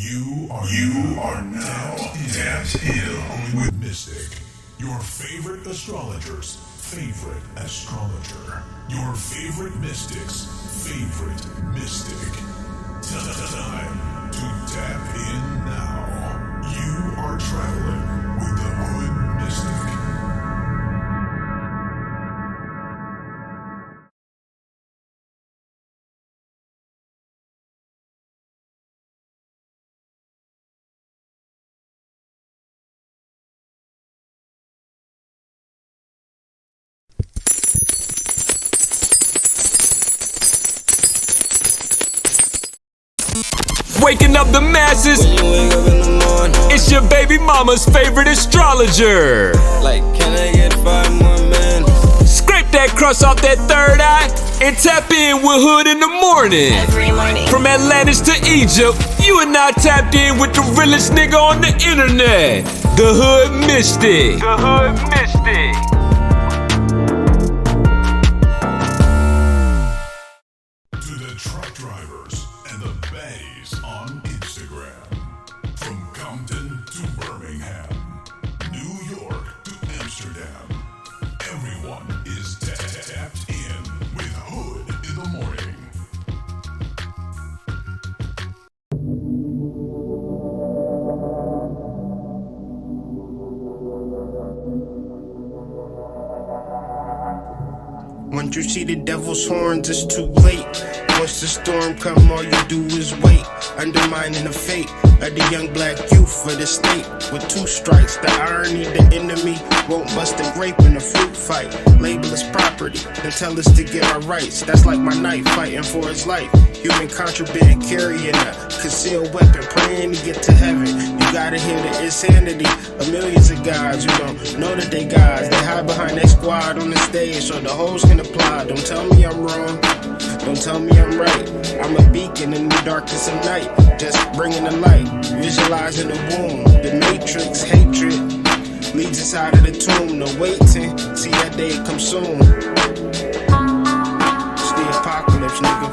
You are now tapped in with Mystic, your favorite astrologer's favorite astrologer, your favorite mystic's favorite mystic. Time to tap in now. You are traveling with the Hood Mystic. Waking up the masses. When you wake up in the morning, It's your baby mama's favorite astrologer. like, can I get 5 more minutes? Scrape that crust off that third eye and tap in with Hood in the morning. Every morning. From Atlantis to Egypt, you are now tapped in with the realest nigga on the internet, the Hood Mystic. The Hood Mystic. To the truck drivers and the baddies on Instagram. From Compton to Birmingham, New York to Amsterdam, everyone is tapped in with Hood in the morning. Once you see the devil's horns, it's too late. Once the storm come, all you do is wait. Undermining the fate of the young black youth for the state. With 2 strikes, the irony, the enemy won't bust a grape in a fruit fight. Label as property, then tell us to get our rights. That's like my knight fighting for his life. Human contraband carrying a concealed weapon, praying to get to heaven. You gotta hear the insanity of millions of guys who don't know that they guys. They hide behind their squad on the stage so the hoes can apply. Don't tell me I'm wrong, don't tell me I'm right. I'm a beacon in the darkness of night, just bringing the light, visualizing the womb. The matrix, hatred, leads us out of the tomb. No waiting, see that day come soon. It's the apocalypse, nigga.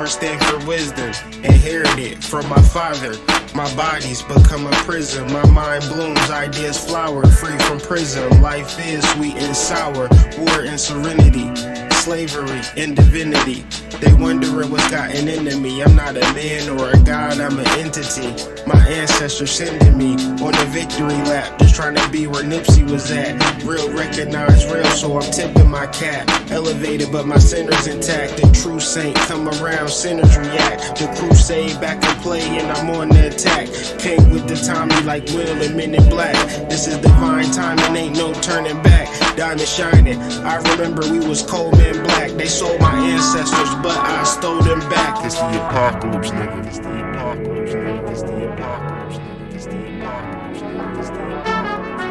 Stand for wisdom, inherited from my father. My body's become a prison. My mind blooms, ideas flower, free from prison. Life is sweet and sour, war and serenity, slavery and divinity. They wondering what's gotten into me. I'm not a man or a god, I'm an entity. My ancestors sending me on the victory lap, just trying to be where Nipsey was at. Real recognize real, so I'm tipping my cap. Elevated, but my center's intact. The true saint come around, sinners react. The crusade back in play, and I'm on the attack. Came with the Tommy like Will and Men in Black. This is divine timing, ain't no turning back. Diamond shining, I remember we was cold men black. They sold my ancestors, but I stole them back. It's the apocalypse, nigga. It's the apocalypse, nigga. It's the apocalypse, nigga. It's the apocalypse, nigga. It's the apocalypse,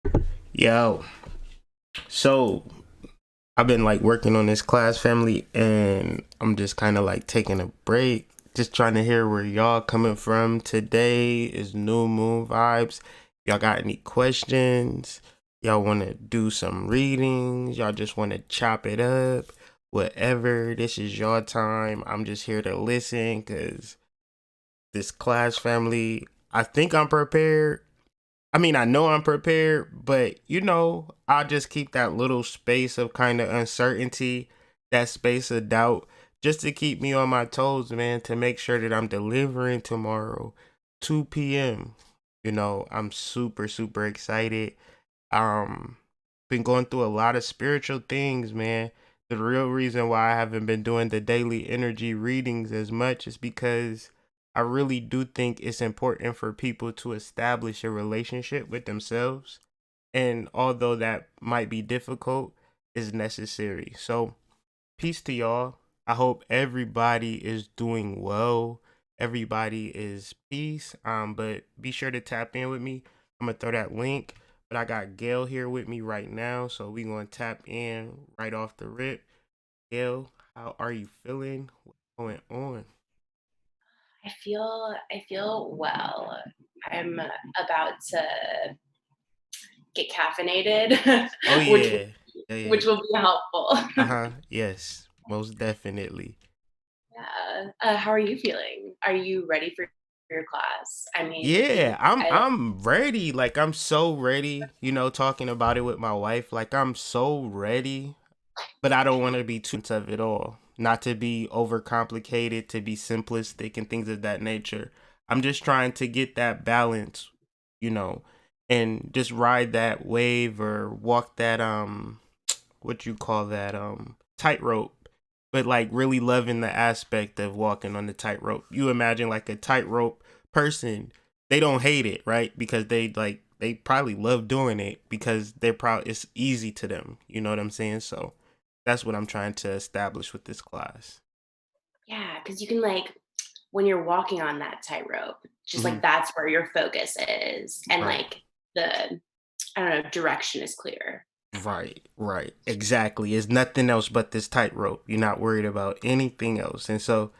nigga. Yo, so I've been like working on this class family, and I'm just kind of like taking a break, just trying to hear where y'all coming from. Today is new moon vibes. Y'all got any questions? Y'all want to do some readings? Y'all just want to chop it up? Whatever, this is your time. I'm just here to listen, because this class family, I think I'm prepared. I mean, I know I'm prepared, but I'll just keep that little space of kind of uncertainty, that space of doubt, just to keep me on my toes, man, to make sure that I'm delivering tomorrow, 2 p.m. I'm super, super excited. Been going through a lot of spiritual things, man. The real reason why I haven't been doing the daily energy readings as much is because I really do think it's important for people to establish a relationship with themselves. And although that might be difficult, it's necessary. So, peace to y'all. I hope everybody is doing well. Everybody is peace. But be sure to tap in with me. I'm gonna throw that link. But I got Gail here with me right now, so we gonna tap in right off the rip. Gail, how are you feeling? What's going on? I feel well. I'm about to get caffeinated, Oh which yeah, yeah, yeah. which will be helpful. Uh-huh. Yes, most definitely. Yeah. How are you feeling? Are you ready for your class? I mean, Yeah, I'm I I'm ready. Like I'm so ready, talking about it with my wife. Like I'm so ready, but I don't want to be too of it all. Not to be overcomplicated, to be simplistic and things of that nature. I'm just trying to get that balance, you know, and just ride that wave or walk that what you call that tightrope, but like really loving the aspect of walking on the tightrope. You imagine like a tightrope person, they don't hate it, right? Because they probably love doing it because they're probably it's easy to them. You know what I'm saying? So that's what I'm trying to establish with this class. yeah, because you can when you're walking on that tightrope, just Hmm. that's where your focus is, and Right. the I don't know, direction is clear. Right, right. Exactly. It's nothing else but this tightrope. You're not worried about anything else. And so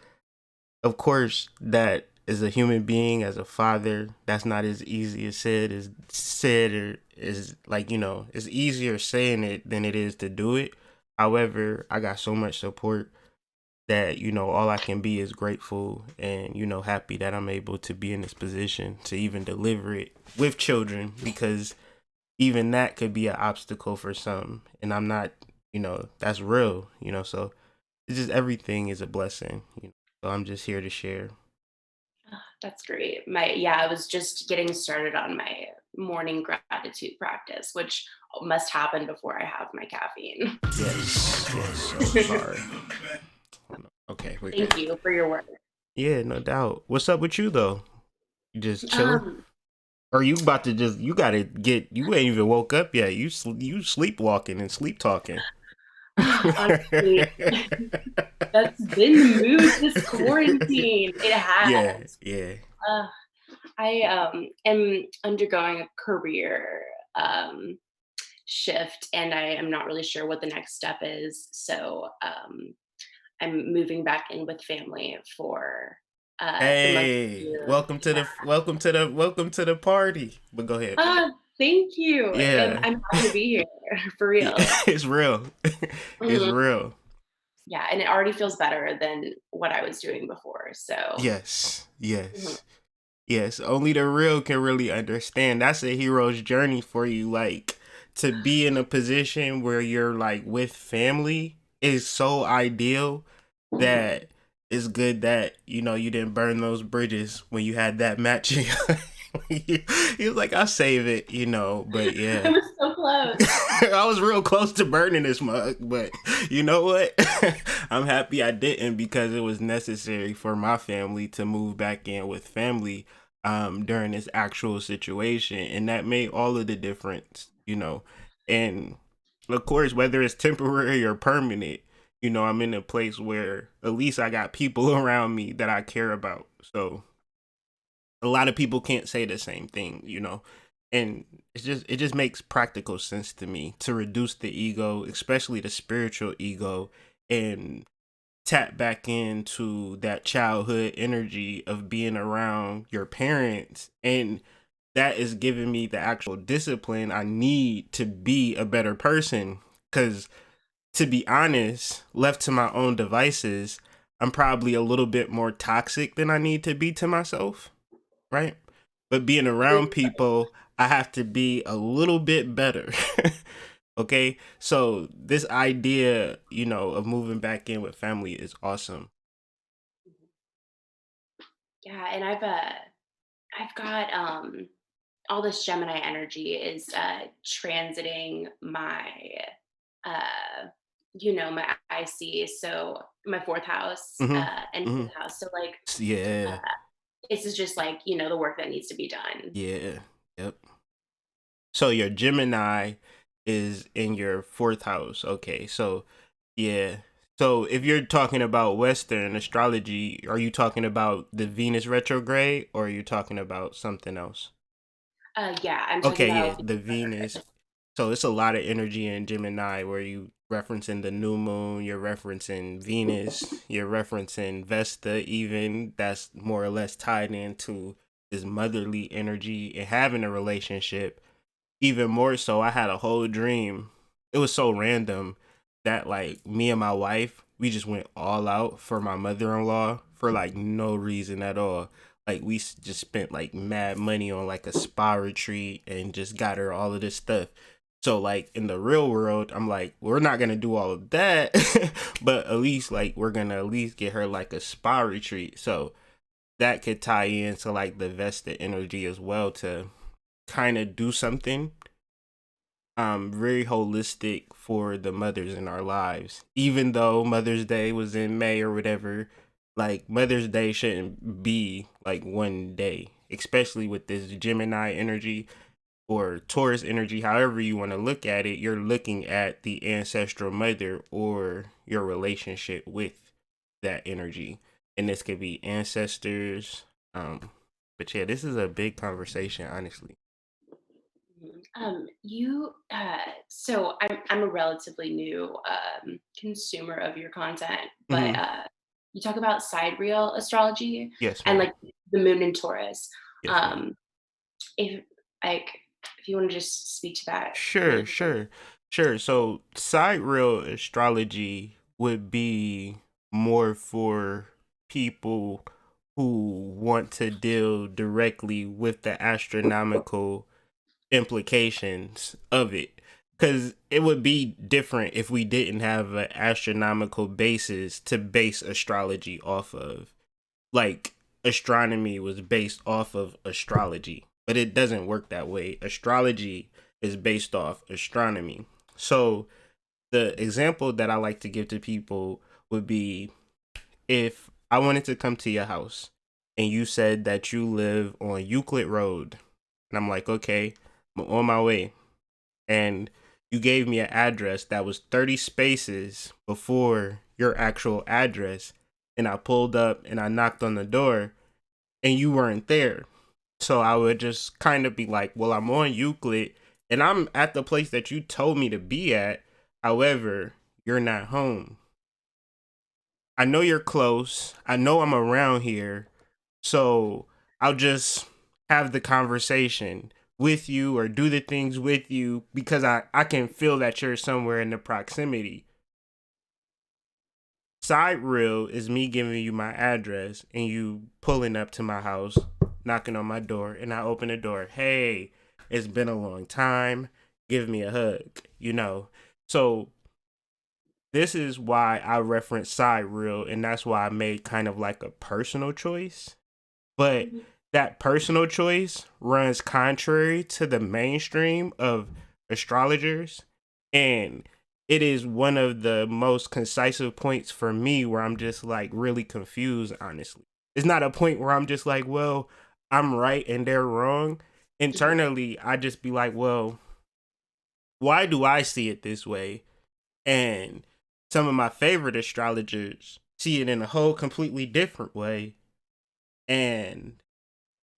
of course, that as a human being, as a father, that's not as easy as said or is like, it's easier saying it than it is to do it. However, I got so much support that, all I can be is grateful and, happy that I'm able to be in this position to even deliver it with children because even that could be an obstacle for some. And I'm not, that's real, so it's just everything is a blessing. So I'm just here to share. That's great. I was just getting started on my morning gratitude practice, which must happen before I have my caffeine. Yes, yes. So sorry. Hold on. Okay, we're good. Thank you for your work. Yeah, no doubt. What's up with you though? You just chilling? Um, Or you about to just you gotta get you ain't even woke up yet. You sleepwalking and sleep talking. honestly, that's been the mood this quarantine. It Yeah, has. yeah. Uh, I am undergoing a career shift, and I am not really sure what the next step is. So I'm moving back in with family for the month of Hey, June. welcome to the party. But go ahead. Ah, thank you. Yeah. I'm happy to be here for real. It's real. It's Mhm. real. Yeah, and it already feels better than what I was doing before. So, Yes. mhm. Yes. Yes, only the real can really understand. That's a hero's journey for you. Like to be in a position where you're like with family is so ideal that it's good that you didn't burn those bridges when you had that matching. He was like, I'll save it. But I yeah. was so close. I was real close to burning this mug, but you know what? I'm happy I didn't because it was necessary for my family to move back in with family during this actual situation, and that made all of the difference. And of course, whether it's temporary or permanent, I'm in a place where at least I got people around me that I care about. So a lot of people can't say the same thing. And it just makes practical sense to me to reduce the ego, especially the spiritual ego, and tap back into that childhood energy of being around your parents, and that is giving me the actual discipline I need to be a better person. Because to be honest, left to my own devices, I'm probably a little bit more toxic than I need to be to myself, right? But being around people, I have to be a little bit better. Okay? So this idea, of moving back in with family is awesome. Yeah, and I've got all this Gemini energy is transiting my uh my IC, so my fourth house Hmm. and Hmm. fifth house. So Yeah. this is just the work that needs to be done. Yeah. Yep. So your Gemini is in your fourth house. Okay. So yeah. So if you're talking about Western astrology, are you talking about the Venus retrograde or are you talking about something else? Yeah, I'm talking Okay, yeah, about the Venus. So it's a lot of energy in Gemini where you referencing the new moon, you're referencing Venus, you're referencing Vesta, even that's more or less tied into this motherly energy and having a relationship. Even more so, I had a whole dream. It was so random that like me and my wife, we just went all out for my mother-in-law for like no reason at all. Like we just spent like mad money on like a spa retreat and just got her all of this stuff. So like in the real world, I'm like, we're not gonna do all of that, but at least like we're gonna at least get her like a spa retreat. So that could tie into like the Vesta energy as well to kind of do something very holistic for the mothers in our lives. Even though Mother's Day was in May or whatever, like Mother's Day shouldn't be like one day, especially with this Gemini energy or Taurus energy, however you want to look at it. You're looking at the ancestral mother or your relationship with that energy. And this could be ancestors. But yeah, this is a big conversation, honestly. So I'm a relatively new consumer of your content, but Hmm. you talk about sidereal astrology Yes, and ma'am. like the moon in Taurus. Yes, ma'am. Um, if like if you want to just speak to that really Sure, quickly. sure, sure. So, sidereal astrology would be more for people who want to deal directly with the astronomical implications of it. Because it would be different if we didn't have an astronomical basis to base astrology off of. Like, astronomy was based off of astrology, but it doesn't work that way. Astrology is based off astronomy. So the example that I like to give to people would be if I wanted to come to your house and you said that you live on Euclid Road, and I'm like, okay, I'm on my way. And you gave me an address that was 30 spaces before your actual address. And I pulled up and I knocked on the door and you weren't there. So I would just kind of be like, well, I'm on Euclid and I'm at the place that you told me to be at. However, you're not home. I know you're close. I know I'm around here. So I'll just have the conversation with you or do the things with you because I can feel that you're somewhere in the proximity. Side real is me giving you my address and you pulling up to my house, knocking on my door, and I open the door. Hey, it's been a long time. Give me a hug, you know. So this is why I reference side real, and that's why I made kind of like a personal choice. But Mhm. that personal choice runs contrary to the mainstream of astrologers. And it is one of the most concisive points for me where I'm just like really confused, honestly. It's not a point where I'm just like, well, I'm right and they're wrong. Mhm. Internally, I just be like, well, why do I see it this way? And some of my favorite astrologers see it in a whole completely different way. And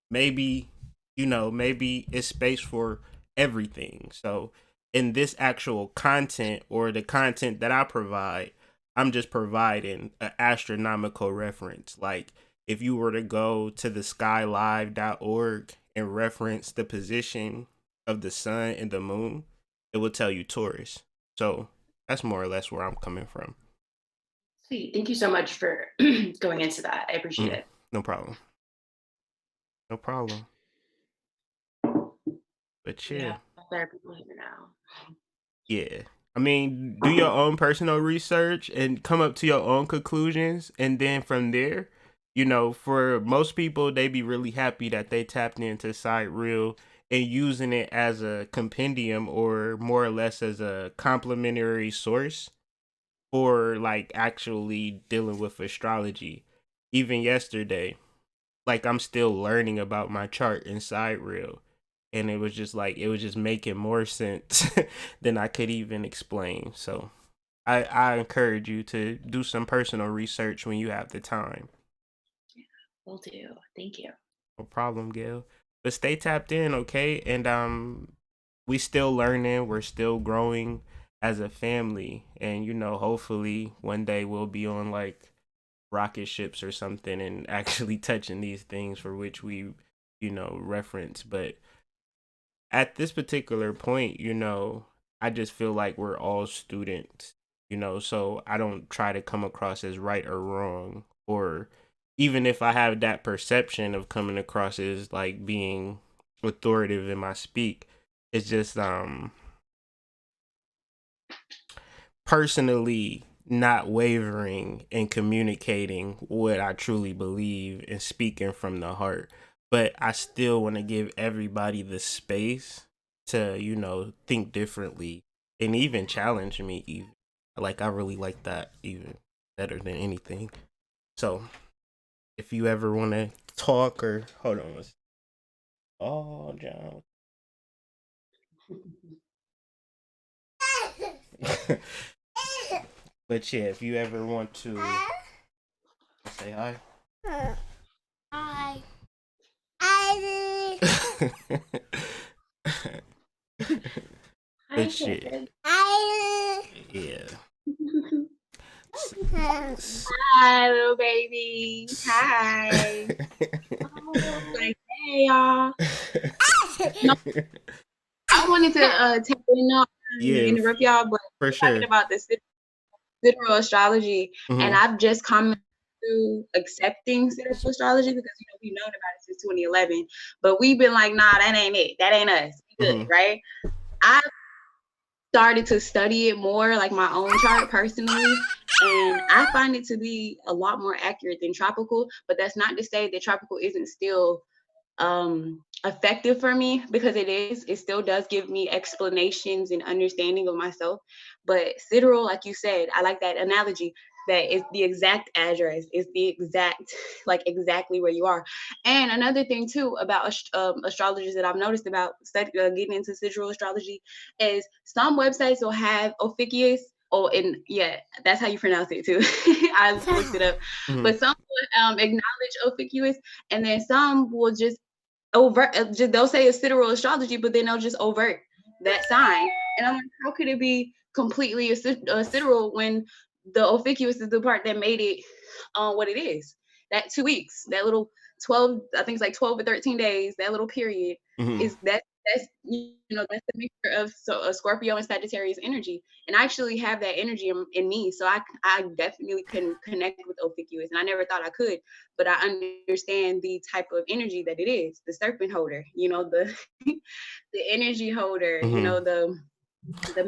maybe, maybe it's space for everything. So in this actual content or the content that I provide, I'm just providing an astronomical reference. Like if you were to go to the skylive.org and reference the position of the sun and the moon, it will tell you Taurus. So that's more or less where I'm coming from. Sweet. Thank you so much for going into that. I appreciate Mm, it. no problem. No problem. But We yeah. have other people here now. Yeah. I mean, do your own personal research and come up to your own conclusions. And then from there, for most people, they be really happy that they tapped into Sidereal and using it as a compendium or more or less as a complementary source for like actually dealing with astrology. Even yesterday, like I'm still learning about my chart inside real, and it was just making more sense than I could even explain. So I encourage you to do some personal research when you have the time. Will do. Thank you. No problem, Gail. But stay tapped in, okay? And we still learning, we're still growing as a family. And hopefully one day we'll be on like rocket ships or something and actually touching these things for which we, reference. But at this particular point, I just feel like we're all students, so I don't try to come across as right or wrong, or even if I have that perception of coming across as like being authoritative in my speak, it's just personally not wavering in communicating what I truly believe and speaking from the heart. But I still want to give everybody the space to, think differently and even challenge me even. Like I really like that even better than anything. So if you ever want to talk or hold on. Oh, John. But yeah, if you ever want to say hi. Hi. Hi, But shit, kid. yeah. Hi, little baby. Hi. Oh, like, hey, y'all. No, I wanted to tap in on Yeah, interrupt y'all, but for we're talking sure. about the sidereal astrology, and I've just come to accepting sidereal astrology because we've known about it since 2011, but we've been like, nah, that ain't it. That ain't us. We good, right? I started to study it more, like my own chart personally, and I find it to be a lot more accurate than tropical. But that's not to say that tropical isn't still effective for me, because it still does give me explanations and understanding of myself. But sidereal, like you said, I like that analogy, that it's the exact address, it's the exact, like exactly where you are. And another thing too about astrologers that I've noticed about getting into sidereal astrology is some websites will have Ophiuchus. Oh, and yeah, that's how you pronounce it too. I looked it up. But some will acknowledge Ophiuchus, and then some will just overt, they'll say it's sidereal astrology, but then they'll just overt that sign. And I'm like, how could it be completely a sidereal when the Ophiuchus is the part that made it what it is? That 2 weeks, that little 12, I think it's like 12 or 13 days, that little period is that's that's the mixture of Scorpio and Sagittarius energy, and I actually have that energy in me, so I definitely can connect with Ophiuchus, and I never thought I could, but I understand the type of energy that it is, the serpent holder, the the energy holder, the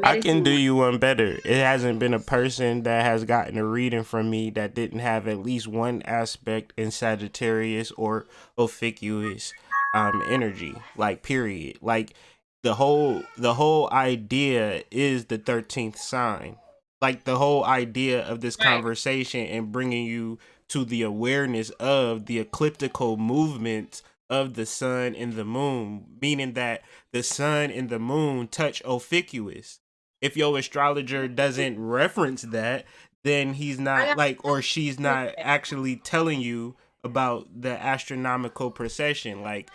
I can medicine do one. you one better. It hasn't been a person that has gotten a reading from me that didn't have at least one aspect in Sagittarius or Ophiuchus energy. Like period. Like the whole idea is the 13th sign. Like the whole idea of this Right. conversation and bringing you to the awareness of the ecliptical movements of the sun and the moon, meaning that the sun and the moon touch Ophiuchus. If your astrologer doesn't reference that, then he's I not got like, or she's not actually telling you about the astronomical procession. Like,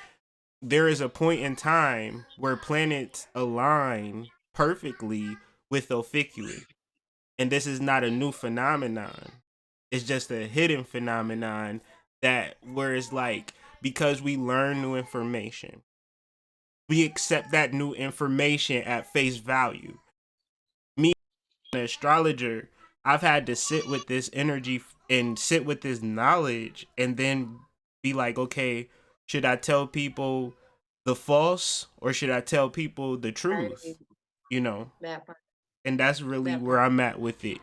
there is a point in time where planets align perfectly with Ophiuchus. And this is not a new phenomenon. It's just a hidden phenomenon that where it's like, because we learn new information, we accept that new information at face value. Me, an astrologer, I've had to sit with this energy and sit with this knowledge and then be like, okay, should I tell people the false or should I tell people the truth? You know, that part. and that's really That where part. I'm at with it.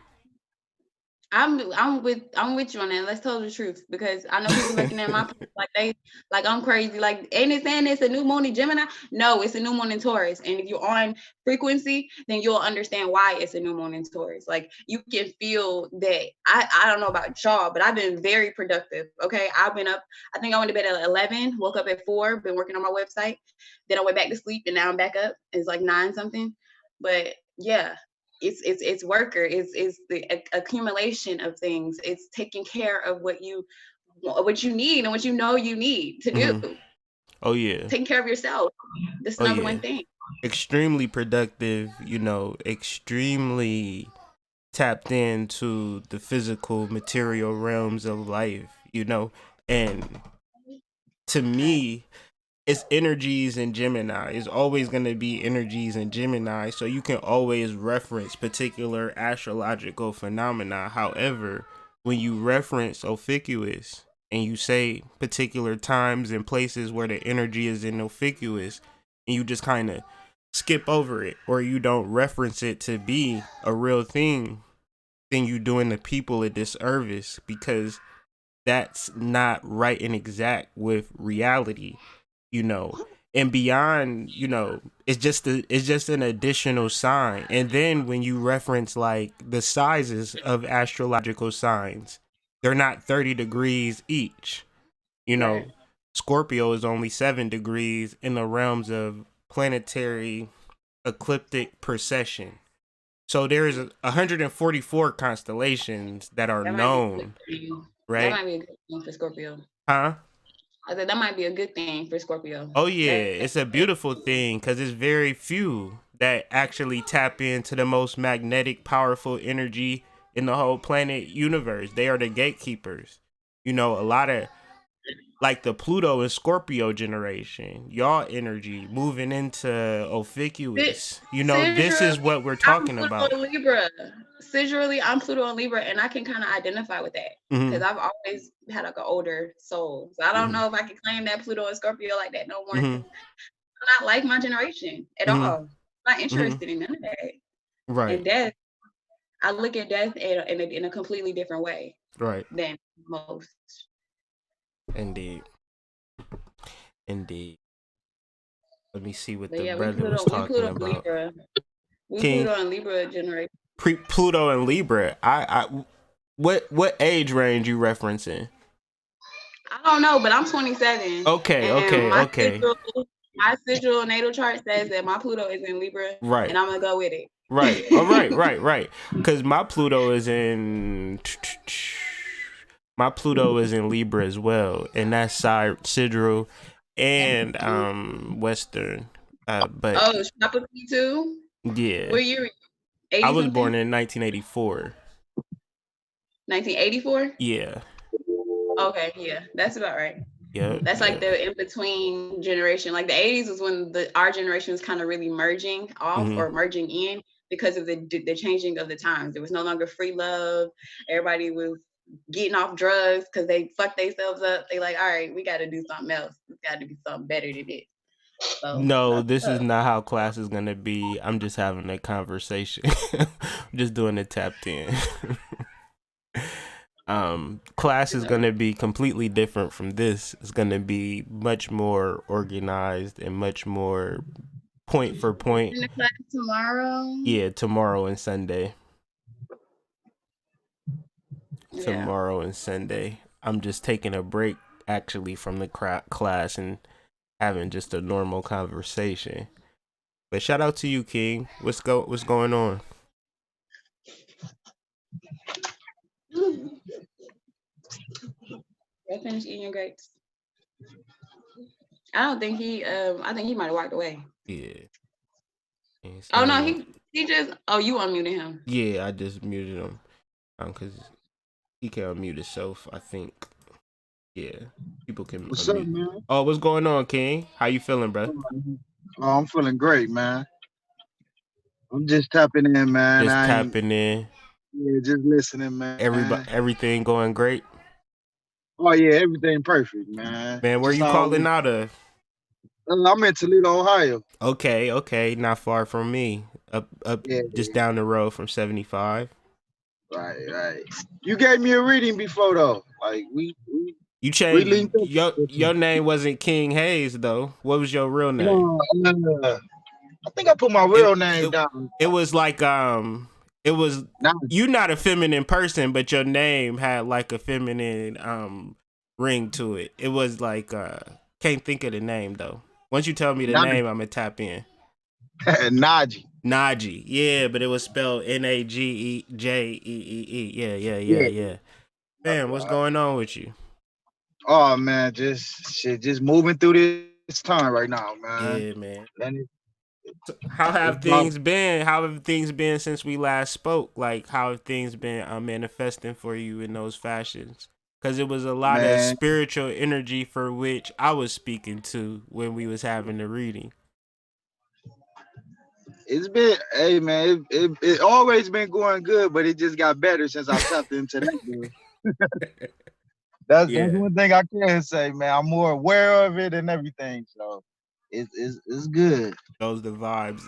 I'm with you on that. Let's tell the truth, because I know people looking at my post like I'm crazy. Like, ain't it saying it's a new moon in Gemini? No, it's a new moon in Taurus. And if you're on frequency, then you'll understand why it's a new moon in Taurus. Like, you can feel that. I don't know about y'all, but I've been very productive. Okay, I've been up. I think I went to bed at 11, woke up at 4, been working on my website. Then I went back to sleep, and now I'm back up. It's like 9 something. But yeah, it's worker, it's the accumulation of things. It's taking care of what you need and what you know you need to do. Oh yeah. Taking care of yourself. That's Oh another yeah. one thing. Extremely productive, extremely tapped into the physical material realms of life, and to me it's energies in Gemini. It's always going to be energies in Gemini, so you can always reference particular astrological phenomena. However, when you reference Ophiuchus and you say particular times and places where the energy is in Ophiuchus, and you just kind of skip over it, or you don't reference it to be a real thing, then you're doing the people a disservice, because that's not right and exact with reality, and beyond, it's just an additional sign. And then when you reference like the sizes of astrological signs, they're not 30 degrees each. Right. Scorpio is only 7 degrees in the realms of planetary ecliptic precession. So there's 144 constellations that are known, right? That might be a good thing for Scorpio. Huh? I said that might be a good thing for Scorpio. Oh yeah, it's a beautiful thing, because it's very few that actually tap into the most magnetic, powerful energy in the whole planet universe. They are the gatekeepers. A lot of like the Pluto and Scorpio generation, y'all energy moving into Ophiuchus. This is what we're talking about. I'm Pluto and Libra. Sidereally, I'm Pluto and Libra, and I can kind of identify with that because I've always had like an older soul. So I don't know if I can claim that Pluto and Scorpio like that no more. I'm not like my generation at all. I'm not interested in none of that. Right. And death, I look at death in a completely different way. Right. Than most. Indeed. Let me see what the Yeah, brother was talking about. Libra. Pluto and Libra generation. Pluto and Libra. What age range you referencing? I don't know, but I'm 27. Okay. My sidereal natal chart says that my Pluto is in Libra, right? And I'm gonna go with it. Right. All right. Because my Pluto is in Libra as well, and that's sidereal and Western. But tropically too. Yeah. Were you? I was born in 1984. 1984. Yeah. Okay, yeah, that's about right. Yeah. That's like the in between generation. Like the 80s was when our generation was kind of really merging off or merging in because of the changing of the times. There was no longer free love. Everybody was getting off drugs because they fucked themselves up. They like, all right, we got to do something else. It's got to be something better than this. So, no, this is not how class is gonna be. I'm just having a conversation. I'm just doing it tapped in. Class is gonna be completely different from this. It's gonna be much more organized and much more point for point. In the class tomorrow? Yeah, tomorrow and Sunday. Yeah. Tomorrow and Sunday. I'm just taking a break actually from the class and having just a normal conversation. But shout out to you, King. What's going on? I finished eating your grapes. I don't think he. I think he might have walked away. Yeah. Oh no, he just. Oh, you unmuted him. Yeah, I just muted him. Cause he can unmute himself. I think. Yeah, people can. What's unmute. up, man? Oh, what's going on, King? How you feeling, bro? Oh, I'm feeling great, man. I'm just tapping in, man. Yeah, just listening, man. Everything going great? Oh yeah, everything perfect, man. Man, where you calling out of? I'm in Toledo, Ohio. Okay, not far from me. Up, just down the road from 75. Right. You gave me a reading before though. Like you changed your name wasn't King Hayes though. What was your real name? I think I put my real name down. It was like you're not a feminine person, but your name had like a feminine ring to it. It was like can't think of the name though. Once you tell me the name, I'm gonna tap in. Naji. Najee. Yeah, but it was spelled Nageejee. Yeah. Man, what's going on with you? Oh man, just moving through this time right now, man. Yeah, man. And How it's have about, things been? How have things been since we last spoke? Like, how have things been manifesting for you in those fashions? Because it was a lot of man. spiritual energy for which I was speaking to when we was having the reading. It's been, hey man, it always been going good, but it just got better since I tapped into that. Dude. That's Yeah, one thing I can say, man. I'm more aware of it and everything, so it's good. those the vibes.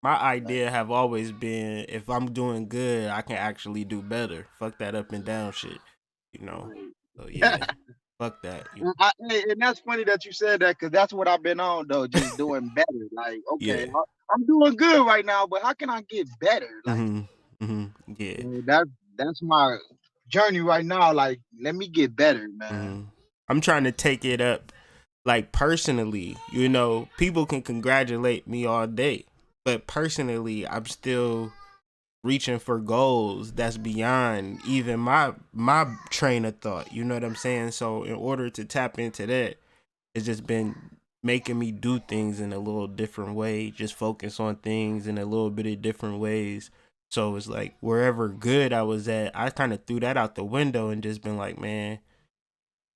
My idea have always been if I'm doing good, I can actually do better. Fuck that up and down shit, you know. So yeah, fuck that. And that's funny that you said that because that's what I've been on though, just doing better. Like, okay, Yeah. I'm doing good right now, but how can I get better? Like, Yeah. that's my journey right now. Like, let me get better, man. I'm trying to take it up, like personally. You know, people can congratulate me all day, but personally, I'm still reaching for goals that's beyond even my train of thought. You know what I'm saying? So in order to tap into that, it's just been making me do things in a little different way, just focus on things in a little bit of different ways. So it's like wherever good I was at, I kind of threw that out the window and just been like, man,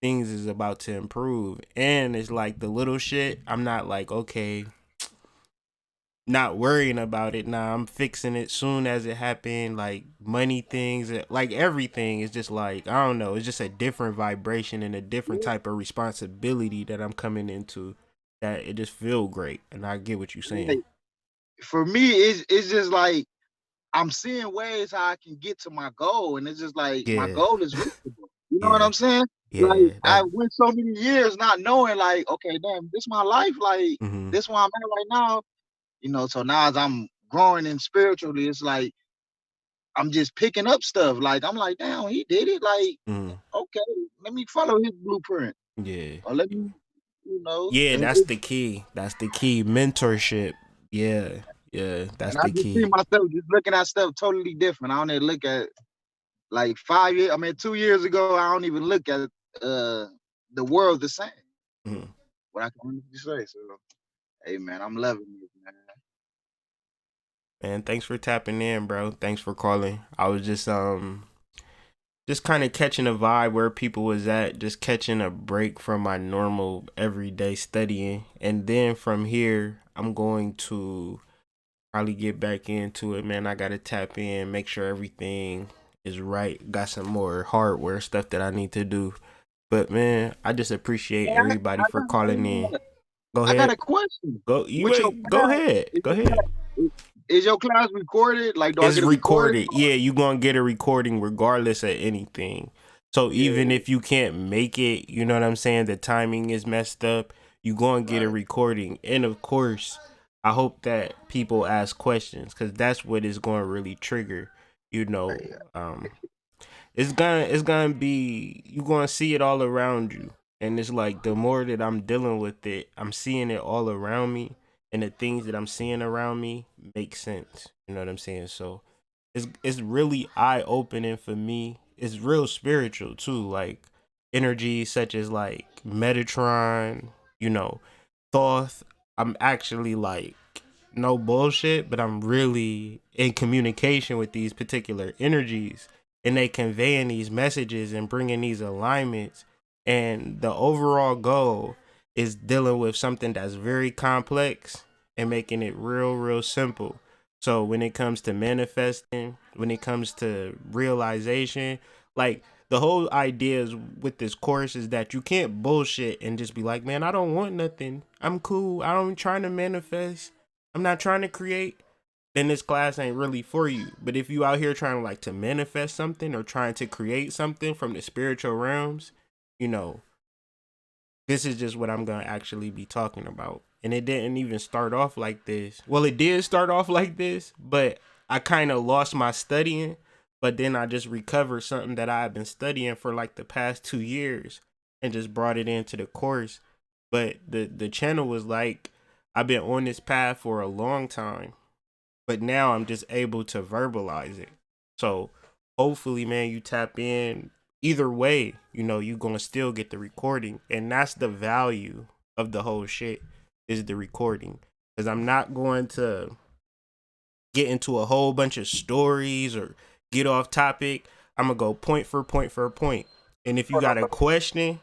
things is about to improve. And it's like the little shit, I'm not like, okay, not worrying about it. Nah, I'm fixing it soon as it happened. Like money things, like everything is just like, I don't know, it's just a different vibration and a different type of responsibility that I'm coming into, that it just feel great. And I get what you're saying. Like, for me, it's just like I'm seeing ways how I can get to my goal, and it's just like my Yeah, goal is reachable. You know what yeah, I'm saying? Like yeah. I That went so many years not knowing, like, okay, damn, this my life, like mm-hmm, this where I'm at right now. You know, so now as I'm growing in spiritually, it's like I'm just picking up stuff. Like I'm like, damn, he did it. Like, mm, okay, let me follow his blueprint, yeah. or let me, Yeah, and that's the key. That's the key. Mentorship. Yeah, yeah, that's I the just see key. myself just looking at stuff totally different. I don't even look at like 5 years. I mean, 2 years ago, I don't even look at uh the world the same. Mhm. What I can honestly say. So, hey man, I'm loving it, man. Man, thanks for tapping in, bro. Thanks for calling. I was just kind of catching a vibe where people was at, just catching a break from my normal everyday studying. And then from here, I'm going to probably get back into it, man. I got to tap in, make sure everything is right. Got some more hardware stuff that I need to do. But man, I just appreciate Hey, everybody for calling in. Go I got ahead. a question. Go you With your ain't go class, ahead. is Go your ahead. class, is your class recorded? Like, do I It's get a recording? recorded. Yeah, you gonna get a recording regardless of anything. So even Yeah, if you can't make it, you know what I'm saying, the timing is messed up, you gonna get a right, recording. And of course, I hope that people ask questions because that's what is going to really trigger, you know. right. It's gonna be, you gonna see it all around you. And it's like the more that I'm dealing with it, I'm seeing it all around me, and the things that I'm seeing around me make sense. You know what I'm saying? So it's really eye opening for me. It's real spiritual too, like energy such as like Metatron, you know, Thoth. I'm actually like no bullshit, but I'm really in communication with these particular energies, and they conveying these messages and bringing these alignments. And the overall goal is dealing with something that's very complex and making it real simple. So when it comes to manifesting, when it comes to realization, like the whole idea is with this course is that you can't bullshit and just be like, man, I don't want nothing. I'm cool. I don't trying to manifest. I'm not trying to create. Then this class ain't really for you. But if you out here trying to like to manifest something or trying to create something from the spiritual realms, you know, this is just what I'm gonna actually be talking about. And it didn't even start off like this. Well, it did start off like this, but I kind of lost my studying. But then I just recovered something that I had been studying for like the past 2 years and just brought it into the course. But the channel was like, I've been on this path for a long time. but now I'm just able to verbalize it. So hopefully, man, you tap in. Either way, you gonna still get the recording, and that's the value of the whole shit is the recording. Because I'm not going to get into a whole bunch of stories or get off topic. I'm gonna go point for point for point. And if you got a question,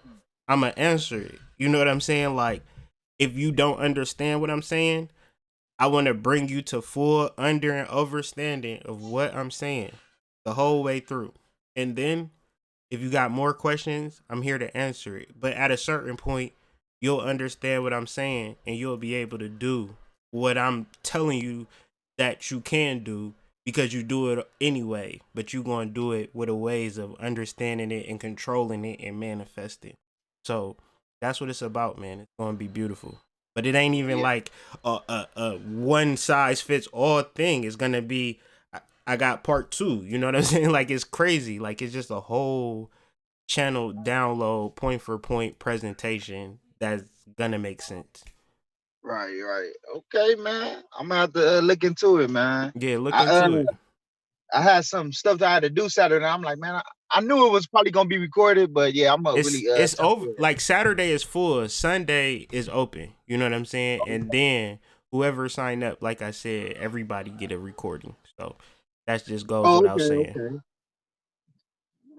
I'm gonna answer it. You know what I'm saying? Like, if you don't understand what I'm saying, I want to bring you to full under and understanding of what I'm saying the whole way through. And then if you got more questions, I'm here to answer it. But at a certain point, you'll understand what I'm saying and you'll be able to do what I'm telling you that you can do, because you do it anyway, but you're going to do it with a ways of understanding it and controlling it and manifesting. So that's what it's about, man. It's going to be beautiful. But it ain't even like a one size fits all thing. It's going to be, I got part 2. You know what I'm saying? Like, it's crazy. Like, it's just a whole channel download, point for point presentation that's going to make sense. Right. Okay, man. I'm gonna have to look into it, man. Yeah, look I into it. I had some stuff that I had to do Saturday. I'm like, man, I knew it was probably gonna be recorded, but yeah, I'm gonna really It's tap over. in. Like, Saturday is full, Sunday is open. You know what I'm saying? And then whoever signed up, like I said, everybody get a recording. So that just goes without saying. Okay.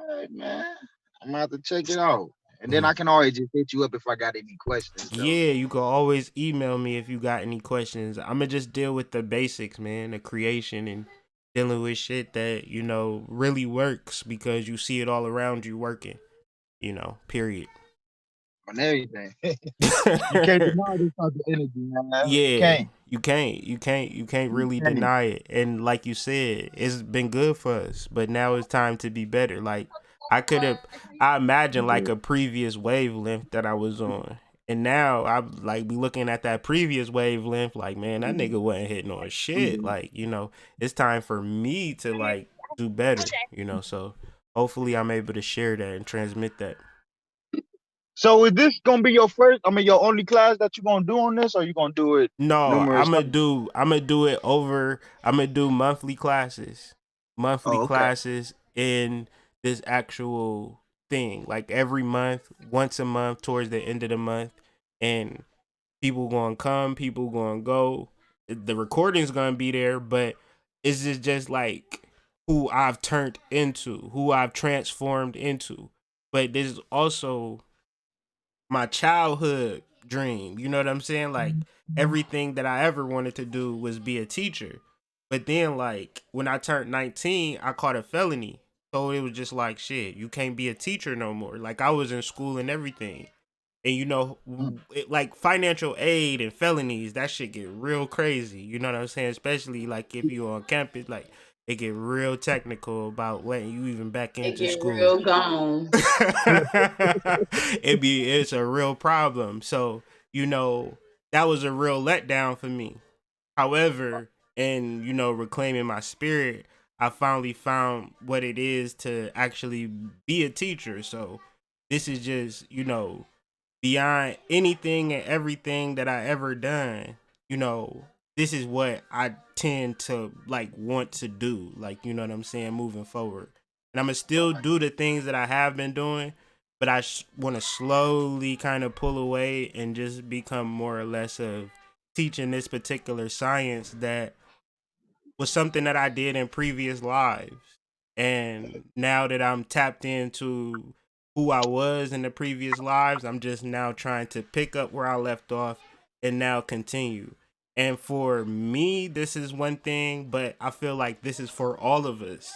All right, man. I'm gonna have to check it out. And then I can always just hit you up if I got any questions, though. Yeah, you can always email me if you got any questions. I'm gonna just deal with the basics, man, the creation and dealing with shit that, really works because you see it all around you working, period. On everything. You can't deny this type of energy, man. Yeah, You you can't really can't. deny it. And like you said, it's been good for us, but now it's time to be better. Like, I imagine like a previous wavelength that I was on. And now I like be looking at that previous wavelength like, man, that nigga wasn't hitting on shit. Like, it's time for me to like do better, so hopefully I'm able to share that and transmit that. So is this gonna be your only class that you're gonna do on this, or you gonna do it No, numerous times? I'm gonna do it over. I'm gonna do monthly Okay. classes in this actual thing, like every month, once a month towards the end of the month, and people gonna come, people gonna go. The recording's gonna be there, but it's just like who I've turned into, who I've transformed into. But there's also my childhood dream. You know what I'm saying? Like, everything that I ever wanted to do was be a teacher. But then, like, when I turned 19, I caught a felony. So it was just like, shit, you can't be a teacher no more. Like, I was in school and everything. And, like, financial aid and felonies, that shit get real crazy. You know what I'm saying? Especially, like, if you're on campus, like, it get real technical about letting you even back It into get school. real gone. It's a real problem. So, that was a real letdown for me. However, in, reclaiming my spirit, I finally found what it is to actually be a teacher. So this is just, beyond anything and everything that I ever done, this is what I tend to like want to do. Like, you know what I'm saying, moving forward. And I'm gonna still do the things that I have been doing, but I want to slowly kind of pull away and just become more or less of teaching this particular science that was something that I did in previous lives. And now that I'm tapped into who I was in the previous lives, I'm just now trying to pick up where I left off and now continue. And for me, this is one thing, but I feel like this is for all of us.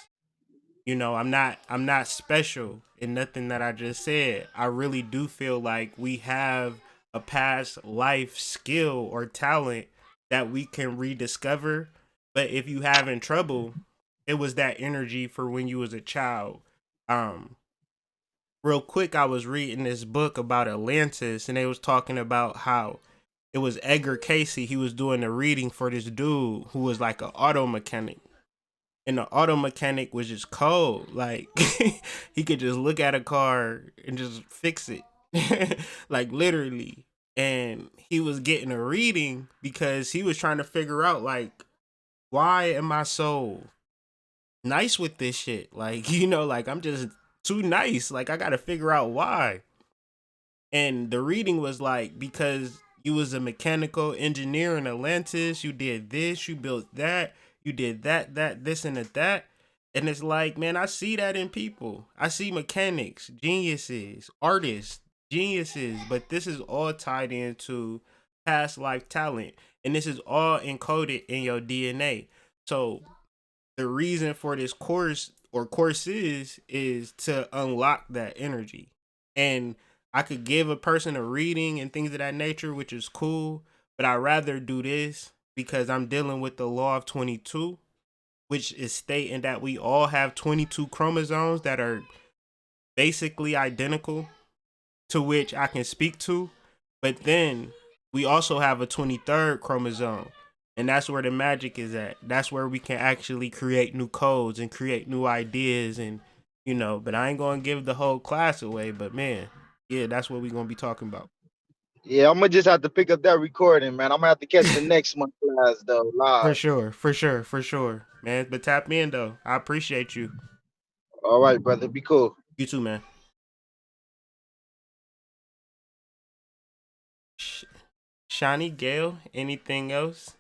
I'm not special in nothing that I just said. I really do feel like we have a past life skill or talent that we can rediscover. But if you having trouble, it was that energy for when you was a child. Um, Real quick, I was reading this book about Atlantis, and they was talking about how it was Edgar Casey. He was doing a reading for this dude who was like an auto mechanic, and the auto mechanic was just cold. Like, he could just look at a car and just fix it, like, literally. And he was getting a reading because he was trying to figure out, like, why am I so nice with this shit? Like, you know, like I'm just too nice. Like I gotta figure out why. And the reading was like, because you was a mechanical engineer in Atlantis, you did this, you built that, you did that, this and that. And it's like, man, I see that in people. I see mechanics, geniuses, artists, geniuses, but this is all tied into past life talent. And this is all encoded in your DNA. So the reason for this course or courses is to unlock that energy. And I could give a person a reading and things of that nature, which is cool, but I'd rather do this because I'm dealing with the law of 22, which is stating that we all have 22 chromosomes that are basically identical, to which I can speak to. But then we also have a 23rd chromosome. And that's where the magic is at. That's where we can actually create new codes and create new ideas. And, you know, but I ain't going to give the whole class away. But, man, yeah, that's what we're going to be talking about. Yeah, I'm gonna just have to pick up that recording, man. I'm gonna have to catch the next month class though, For live. sure, man. But tap in, though. I appreciate you. All right, brother. Be cool. You too, man. Shani, Gail, anything else?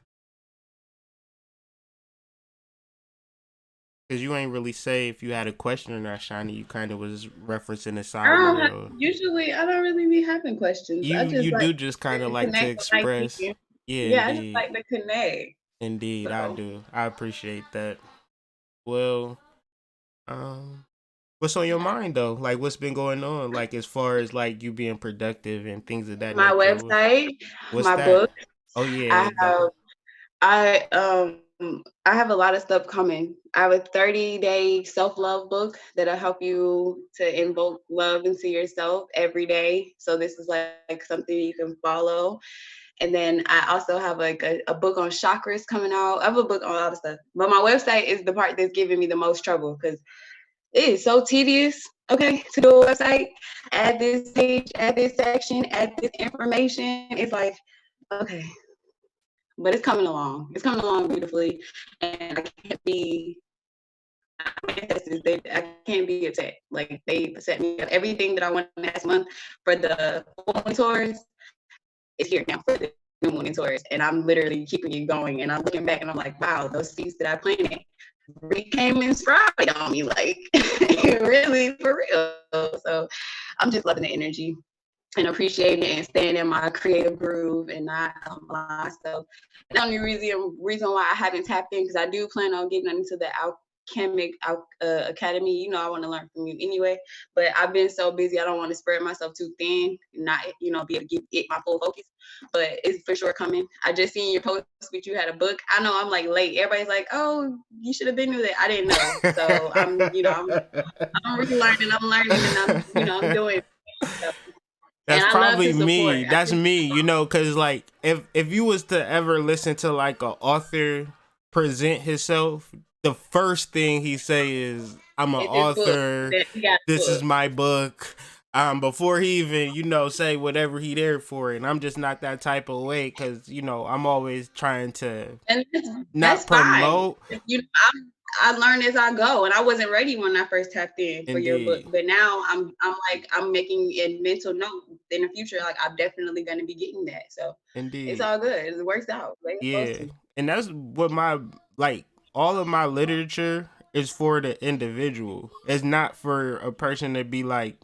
Because you ain't really say if you had a question or not, Shani. You kind of was referencing the Sidereal. Usually, I don't really be having questions. I just You like do just kind of like to express. Yeah, I just indeed. like to connect. Indeed, So. I do. I appreciate that. Well, what's on your mind though? Like, what's been going on? Like, as far as like you being productive and things of that My nature. website, What's my that? book. Oh yeah. I have a lot of stuff coming. I have a 30-day self-love book that'll help you to invoke love into yourself every day. So this is like something you can follow. And then I also have like a book on chakras coming out. I have a book on a lot of stuff. But my website is the part that's giving me the most trouble because it is so tedious, okay, to do a website. Add this page, add this section, add this information. It's like, okay. But it's coming along. It's coming along beautifully. And I can't be I can't be upset. Like they set me up. Everything that I wanted last month for the full moon tours is here now for the new moon tours. And I'm literally keeping it going. And I'm looking back and I'm like, wow, those seeds that I planted really came and sprouted on me. Like really for real. So I'm just loving the energy and appreciating it and staying in my creative groove and not myself. And the only reason why I haven't tapped in, because I do plan on getting into the alchemic academy. You know, I want to learn from you anyway, but I've been so busy. I don't want to spread myself too thin and not, you know, be able to get my full focus, but it's for sure coming. I just seen your post, but you had a book. I know I'm like late. Everybody's like, oh, you should have been with it. I didn't know. So I'm relearning. I'm learning and I'm doing stuff. That's probably me. That's me, you know, because like if you was to ever listen to like an author present himself, the first thing he say is, I'm an author. This is my book. Before he even, you know, say whatever he there for. And I'm just not that type of way because, you know, I'm always trying to not promote. Fine. You know, I learn as I go, and I wasn't ready when I first tapped in for your book. But now I'm making a mental note in the future. Like I'm definitely going to be getting that. So it's all good. It works out. Yeah, and that's what all of my literature is for the individual. It's not for a person to be like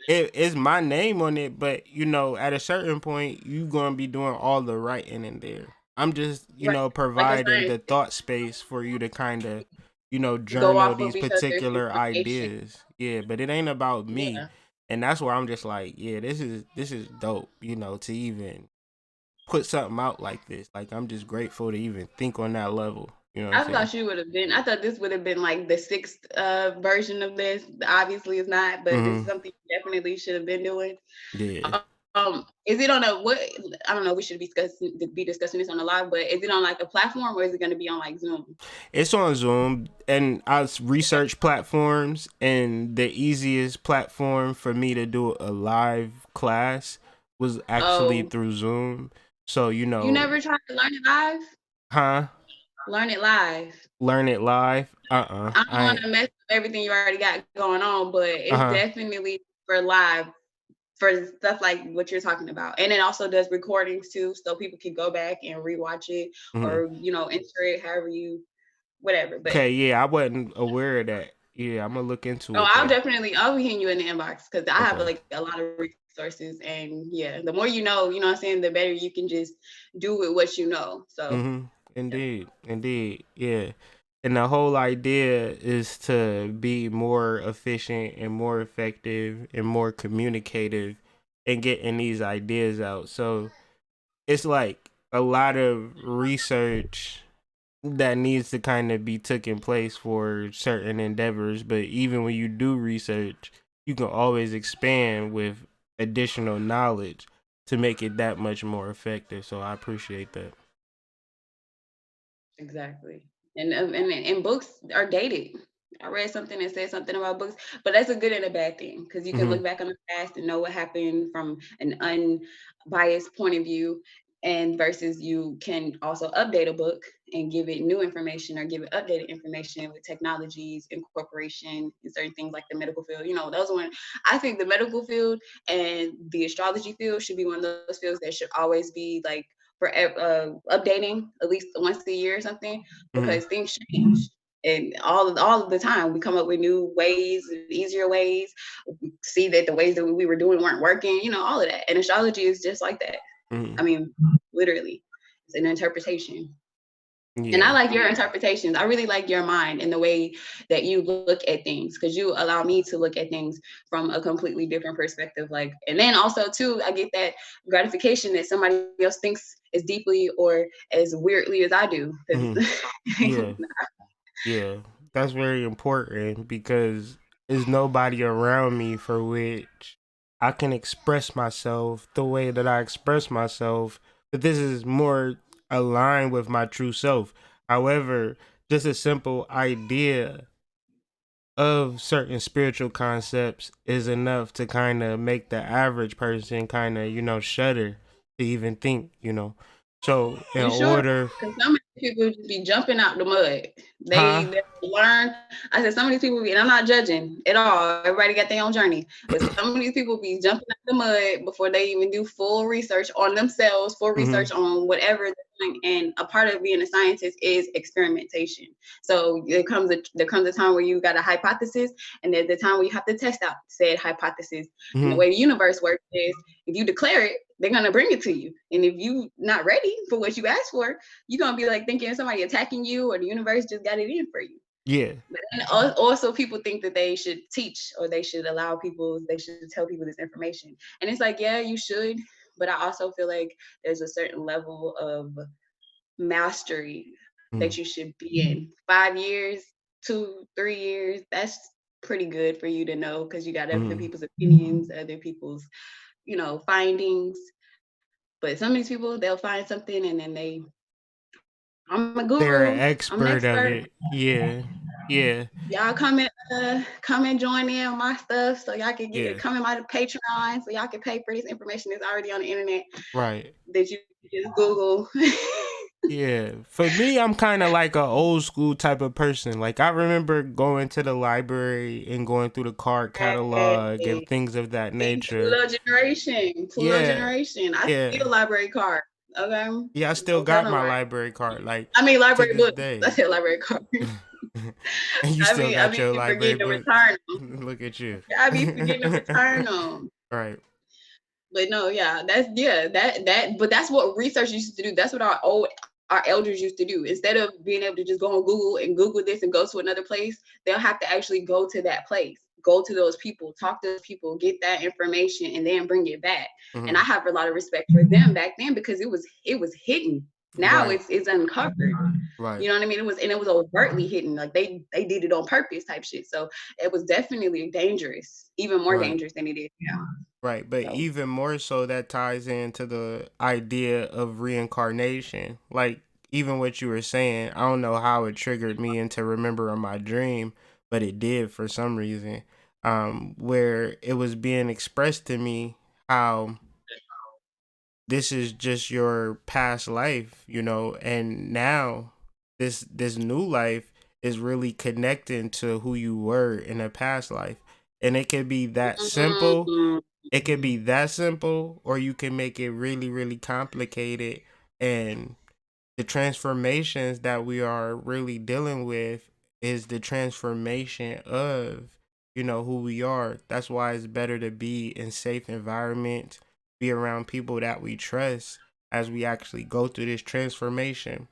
it's my name on it. But you know, at a certain point, you gonna be doing all the writing in there. I'm just, you know, providing the thought space for you to kind of, you know, journal these particular ideas. Yeah, but it ain't about me. Yeah. And that's where I'm just like, yeah, this is dope, you know, to even put something out like this. Like, I'm just grateful to even think on that level. You know what I thought this would have been like the 6th version of this. Obviously it's not, but this is something you definitely should have been doing. Yeah. Is it on I don't know, we should be discussing this on the live, but is it on like a platform or is it going to be on like Zoom? It's on Zoom, and I researched platforms, and the easiest platform for me to do a live class was actually through Zoom. So, you know. You never tried to learn it live? Huh? Learn it live. Learn it live. I don't want to mess up everything you already got going on, but it's definitely for live, for stuff like what you're talking about. And it also does recordings too, so people can go back and rewatch it, or enter it however you, whatever. But okay, yeah, I wasn't aware of that. Yeah, I'm gonna look into it. I'll be hitting you in the inbox, because I have like a lot of resources, and yeah, the more you know what I'm saying, the better you can just do with what you know. So Indeed, yeah. And the whole idea is to be more efficient and more effective and more communicative and getting these ideas out. So it's like a lot of research that needs to kind of be taking place for certain endeavors. But even when you do research, you can always expand with additional knowledge to make it that much more effective. So I appreciate that. exactly. And books are dated. I read something that said something about books, but that's a good and a bad thing, because you can look back on the past and know what happened from an unbiased point of view, and versus you can also update a book and give it new information, or give it updated information with technologies, incorporation, and certain things like the medical field. Those one, I think the medical field and the astrology field should be one of those fields that should always be like for updating at least once a year or something, because things change. And all of the time we come up with new ways, easier ways. We see that the ways that we were doing weren't working, all of that. And astrology is just like that. I mean, literally, it's an interpretation. Yeah. And I like your interpretations. I really like your mind and the way that you look at things, because you allow me to look at things from a completely different perspective. Like, and then also too, I get that gratification that somebody else thinks as deeply or as weirdly as I do. Yeah. Yeah. That's very important, because there's nobody around me for which I can express myself the way that I express myself. But this is more aligned with my true self. However, just a simple idea of certain spiritual concepts is enough to kind of make the average person kind of, shudder to even think. So in You sure? order, Because some of these people just be jumping out the mud. huh? They learn. I said some of these people be, and I'm not judging at all. Everybody got their own journey. But some of these people be jumping out the mud before they even do full research on themselves, full research on whatever they're doing. And a part of being a scientist is experimentation. So there comes a time where you got a hypothesis, and there's the time where you have to test out said hypothesis. And the way the universe works is, if you declare it, they're gonna bring it to you. And if you not ready for what you asked for, you're gonna be like thinking somebody attacking you, or the universe just got it in for you. Yeah. But then also people think that they should teach, or they should tell people this information. And it's like, yeah, you should, but I also feel like there's a certain level of mastery that you should be in. 5 years, 2-3 years, that's pretty good for you to know, because you got other people's opinions, other people's findings. But some of these people, they'll find something and then I'm a They're an guru, I'm an expert of expert. it. Yeah. Yeah. Y'all come and join in on my stuff, so y'all can come in my Patreon, so y'all can pay for this information that's already on the internet Right. that you can just Google. Yeah. For me, I'm kind of like a old school type of person. Like, I remember going to the library and going through the card catalog and things of that nature. Pluto generation. Yeah. I Yeah. still library card. Okay. Yeah, I still Don't tell got my nobody. library card, like, I mean to library this books. day. I said library card. And you still got your library forgetting to books. return them. Look at you. I be forgetting to return them. Right. But no, yeah, but that's what research used to do. That's what our elders used to do. Instead of being able to just go on Google and Google this and go to another place, they'll have to actually go to that place, go to those people, talk to those people, get that information, and then bring it back. And I have a lot of respect for them back then, because it was hidden. Now Right. it's uncovered. Right. You know what I mean? It was overtly hidden. Like they did it on purpose type shit. So it was definitely dangerous, even more Right. dangerous than it is now. Right, but So. even more so, that ties into the idea of reincarnation. Like, even what you were saying, I don't know how it triggered me into remembering my dream, but it did for some reason. Where it was being expressed to me how this is just your past life, and now this new life is really connecting to who you were in a past life. And it could be that simple. It could be that simple, or you can make it really, really complicated. And the transformations that we are really dealing with is the transformation of, who we are. That's why it's better to be in safe environments, be around people that we trust as we actually go through this transformation.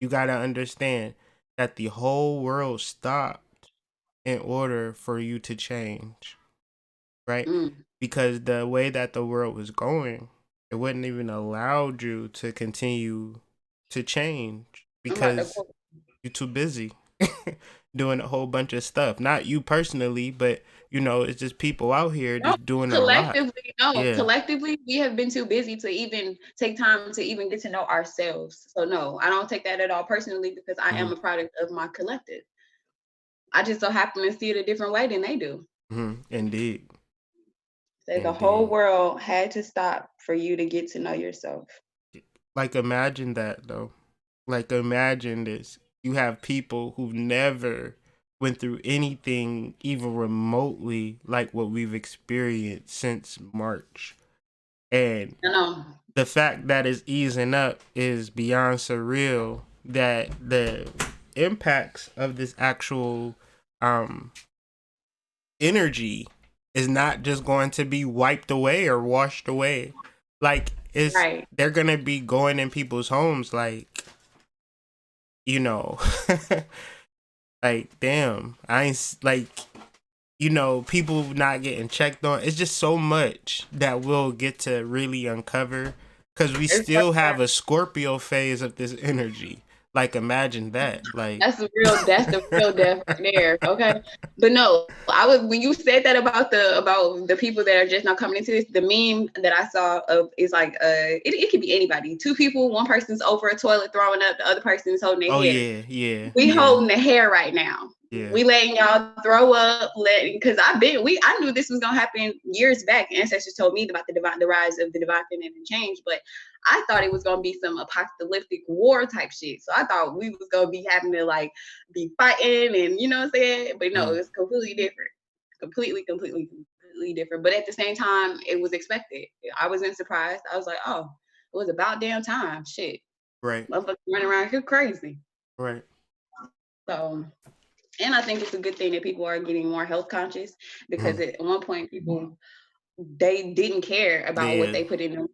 You got to understand that the whole world stopped in order for you to change, right? Because the way that the world was going, it wouldn't even allowed you to continue to change because you're too busy doing a whole bunch of stuff. Not you personally, but it's just people out here just doing a lot. Collectively, we have been too busy to even take time to even get to know ourselves. So no, I don't take that at all personally, because I am a product of my collective. I just so happen to see it a different way than they do. Indeed. So the whole world had to stop for you to get to know yourself. Like, imagine that, though. Like, imagine this. You have people who've never went through anything even remotely like what we've experienced since March. And the fact that it's easing up is beyond surreal, that the impacts of this actual energy is not just going to be wiped away or washed away. Like, they're gonna be going in people's homes, like, like, damn, I ain't, like, people not getting checked on. It's just so much that we'll get to really uncover, because we still have a Scorpio phase of this energy. Like, imagine that. Like, that's the real death right there. Okay. But no, when you said that about the people that are just not coming into this, the meme that I saw of is like it could be anybody. Two people, one person's over a toilet throwing up, the other person's holding their hair. Yeah. We holding the hair right now. Yeah. We letting y'all throw up, because I knew this was gonna happen years back. Ancestors told me about the rise of the divine feminine and change, but I thought it was gonna be some apocalyptic war type shit. So I thought we was gonna be having to like be fighting, and you know what I'm saying? But no, it's completely different. Completely different. But at the same time, it was expected. I wasn't surprised. I was like, oh, it was about damn time. Shit. Right. Motherfuckers running around here crazy. Right. So, and I think it's a good thing that people are getting more health conscious, because at one point people, they didn't care about what they put in them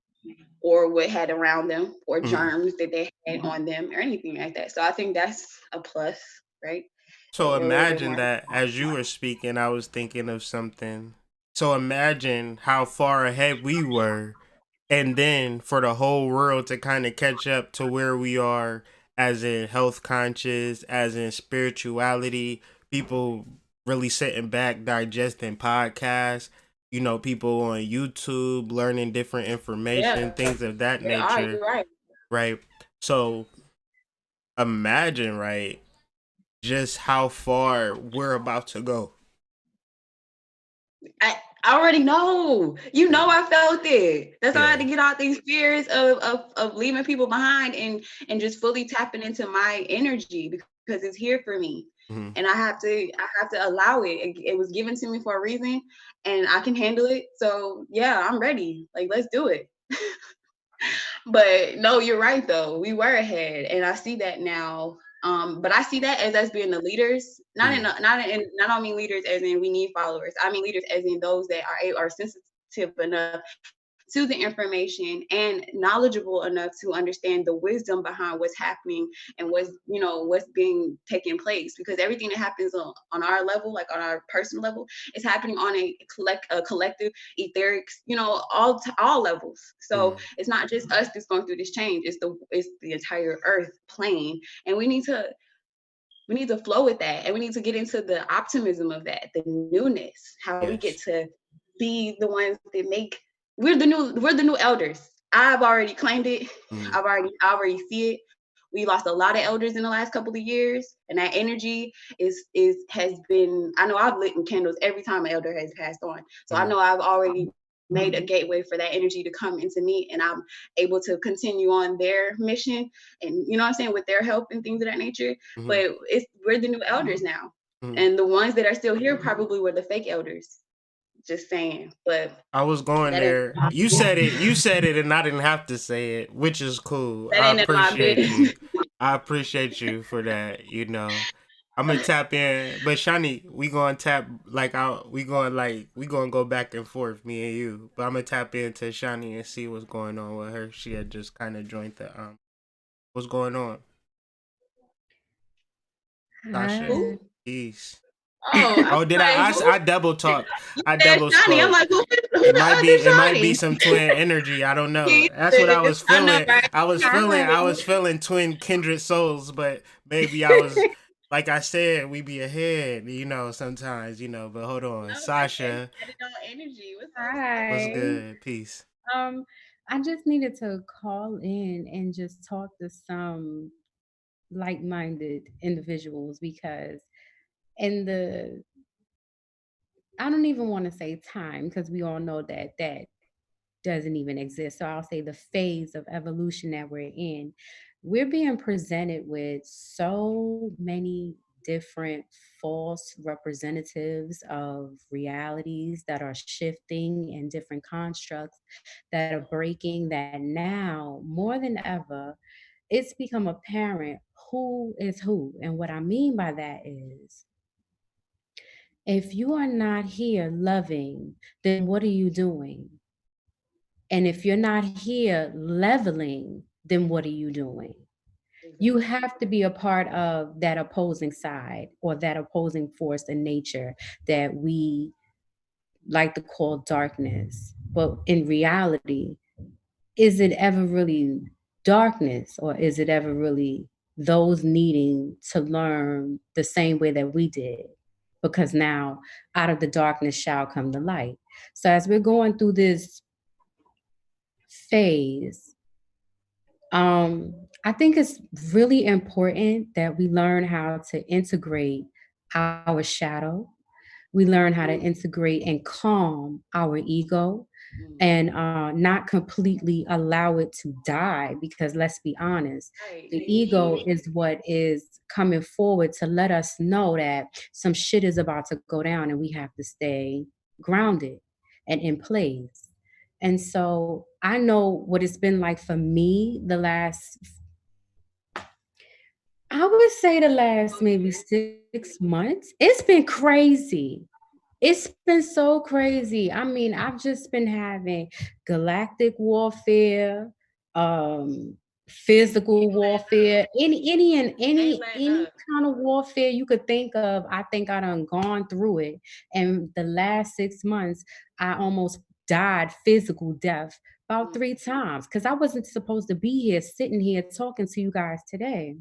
or what had around them or germs that they had on them or anything like that. So I think that's a plus, right? So imagine that as you were speaking, I was thinking of something. So imagine how far ahead we were, and then for the whole world to kind of catch up to where we are, as in health conscious, as in spirituality, people really sitting back, digesting podcasts, people on YouTube, learning different information, things of that nature. You're right. Right. So imagine, right, just how far we're about to go. I already know. I felt it. That's why I had to get out these fears of leaving people behind and just fully tapping into my energy, because it's here for me. And I have to allow it. It was given to me for a reason, and I can handle it. So yeah, I'm ready. Like, let's do it. But no, you're right though. We were ahead, and I see that now. But I see that as us being the leaders, not only leaders as in we need followers. I mean leaders as in those that are sensitive enough to the information and knowledgeable enough to understand the wisdom behind what's happening and what's being taking place, because everything that happens on our level, like on our personal level, is happening on a collective etheric, all levels. So it's not just us that's going through this change, it's the entire earth plane, and we need to flow with that, and we need to get into the optimism of that, the newness, how we get to be the ones that make. We're the new elders. I've already claimed it. I already see it. We lost a lot of elders in the last couple of years, and that energy has been. I know I've lit candles every time an elder has passed on. So I know I've already made a gateway for that energy to come into me, and I'm able to continue on their mission, and you know what I'm saying, with their help and things of that nature. But we're the new elders now, and the ones that are still here probably were the fake elders. Just saying. But I was going there. You said it, and I didn't have to say it, which is cool. I appreciate you. I appreciate you for that. You know, I'm gonna tap in, but Shani, we gonna tap we gonna go back and forth, me and you. But I'm gonna tap into Shani and see what's going on with her. She had just kind of joined the What's going on? Sasha, peace. Oh, did I double talk? I double spoke. I'm like, it might be some twin energy. I don't know. That's what I was feeling. I was feeling twin kindred souls, but maybe I was like I said, we be ahead, you know, sometimes, you know, but hold on. Sasha. What's good? Peace. I just needed to call in and just talk to some like-minded individuals, because I don't even want to say time, because we all know that doesn't even exist. So I'll say the phase of evolution that we're in, we're being presented with so many different false representatives of realities that are shifting, and different constructs that are breaking, that now more than ever it's become apparent who is who. And what I mean by that is, if you are not here loving, then what are you doing? And if you're not here leveling, then what are you doing? You have to be a part of that opposing side, or that opposing force in nature that we like to call darkness. But in reality, is it ever really darkness, or is it ever really those needing to learn the same way that we did? Because now out of the darkness shall come the light. So as we're going through this phase, I think it's really important that we learn how to integrate our shadow. We learn how to integrate and calm our ego, and not completely allow it to die, because let's be honest, the ego is what is coming forward to let us know that some shit is about to go down, and we have to stay grounded and in place. And so I know what it's been like for me I would say the last maybe 6 months. It's been crazy. It's been so crazy. I mean, I've just been having galactic warfare, physical warfare, any kind of warfare you could think of. I think I done gone through it. And the last 6 months, I almost died physical death about 3 times, because I wasn't supposed to be here, sitting here talking to you guys today.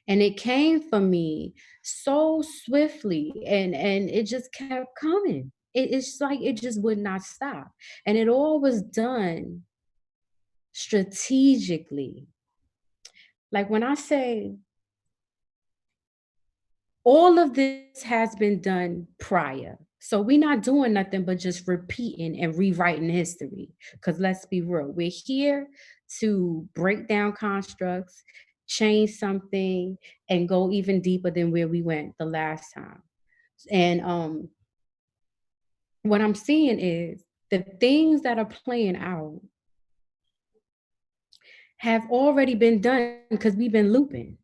And it came for me so swiftly, and it just kept coming. It's like it just would not stop. And it all was done strategically. Like when I say all of this has been done prior. So we're not doing nothing but just repeating and rewriting history. Because let's be real, we're here to break down constructs, change something, and go even deeper than where we went the last time. And what I'm seeing is the things that are playing out have already been done, because we've been looping.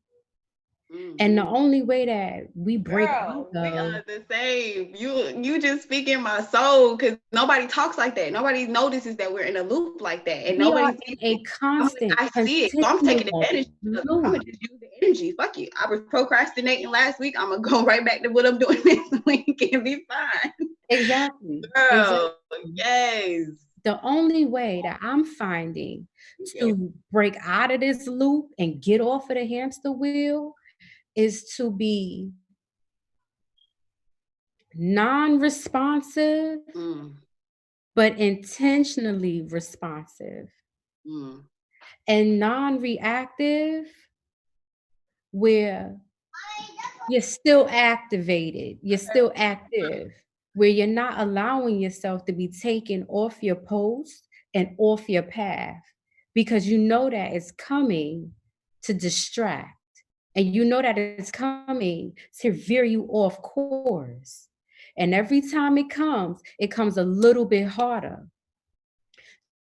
And the only way that we break out we are the same. You just speak in my soul, because nobody talks like that. Nobody notices that we're in a loop like that, and nobody's in a constant. I see it, so I'm taking advantage. I'm gonna just use the energy. Fuck you. I was procrastinating last week. I'm gonna go right back to what I'm doing this week and be fine. Exactly. Girl, yes. The only way that I'm finding to break out of this loop and get off of the hamster wheel is to be non-responsive, but intentionally responsive, and non-reactive, where you're still activated, you're still active, where you're not allowing yourself to be taken off your post and off your path because you know that it's coming to distract and you know that it's coming to veer you off course. And every time it comes a little bit harder.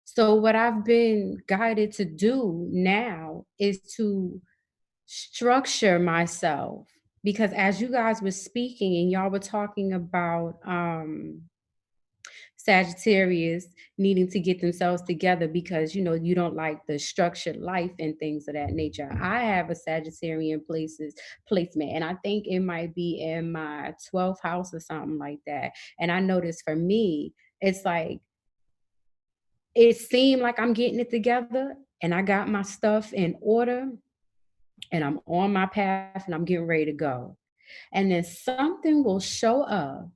So, what I've been guided to do now is to structure myself because as you guys were speaking and y'all were talking about Sagittarius needing to get themselves together because you don't like the structured life and things of that nature. I have a Sagittarian placement, and I think it might be in my 12th house or something like that. And I noticed for me, it's like it seemed like I'm getting it together and I got my stuff in order and I'm on my path and I'm getting ready to go. And then something will show up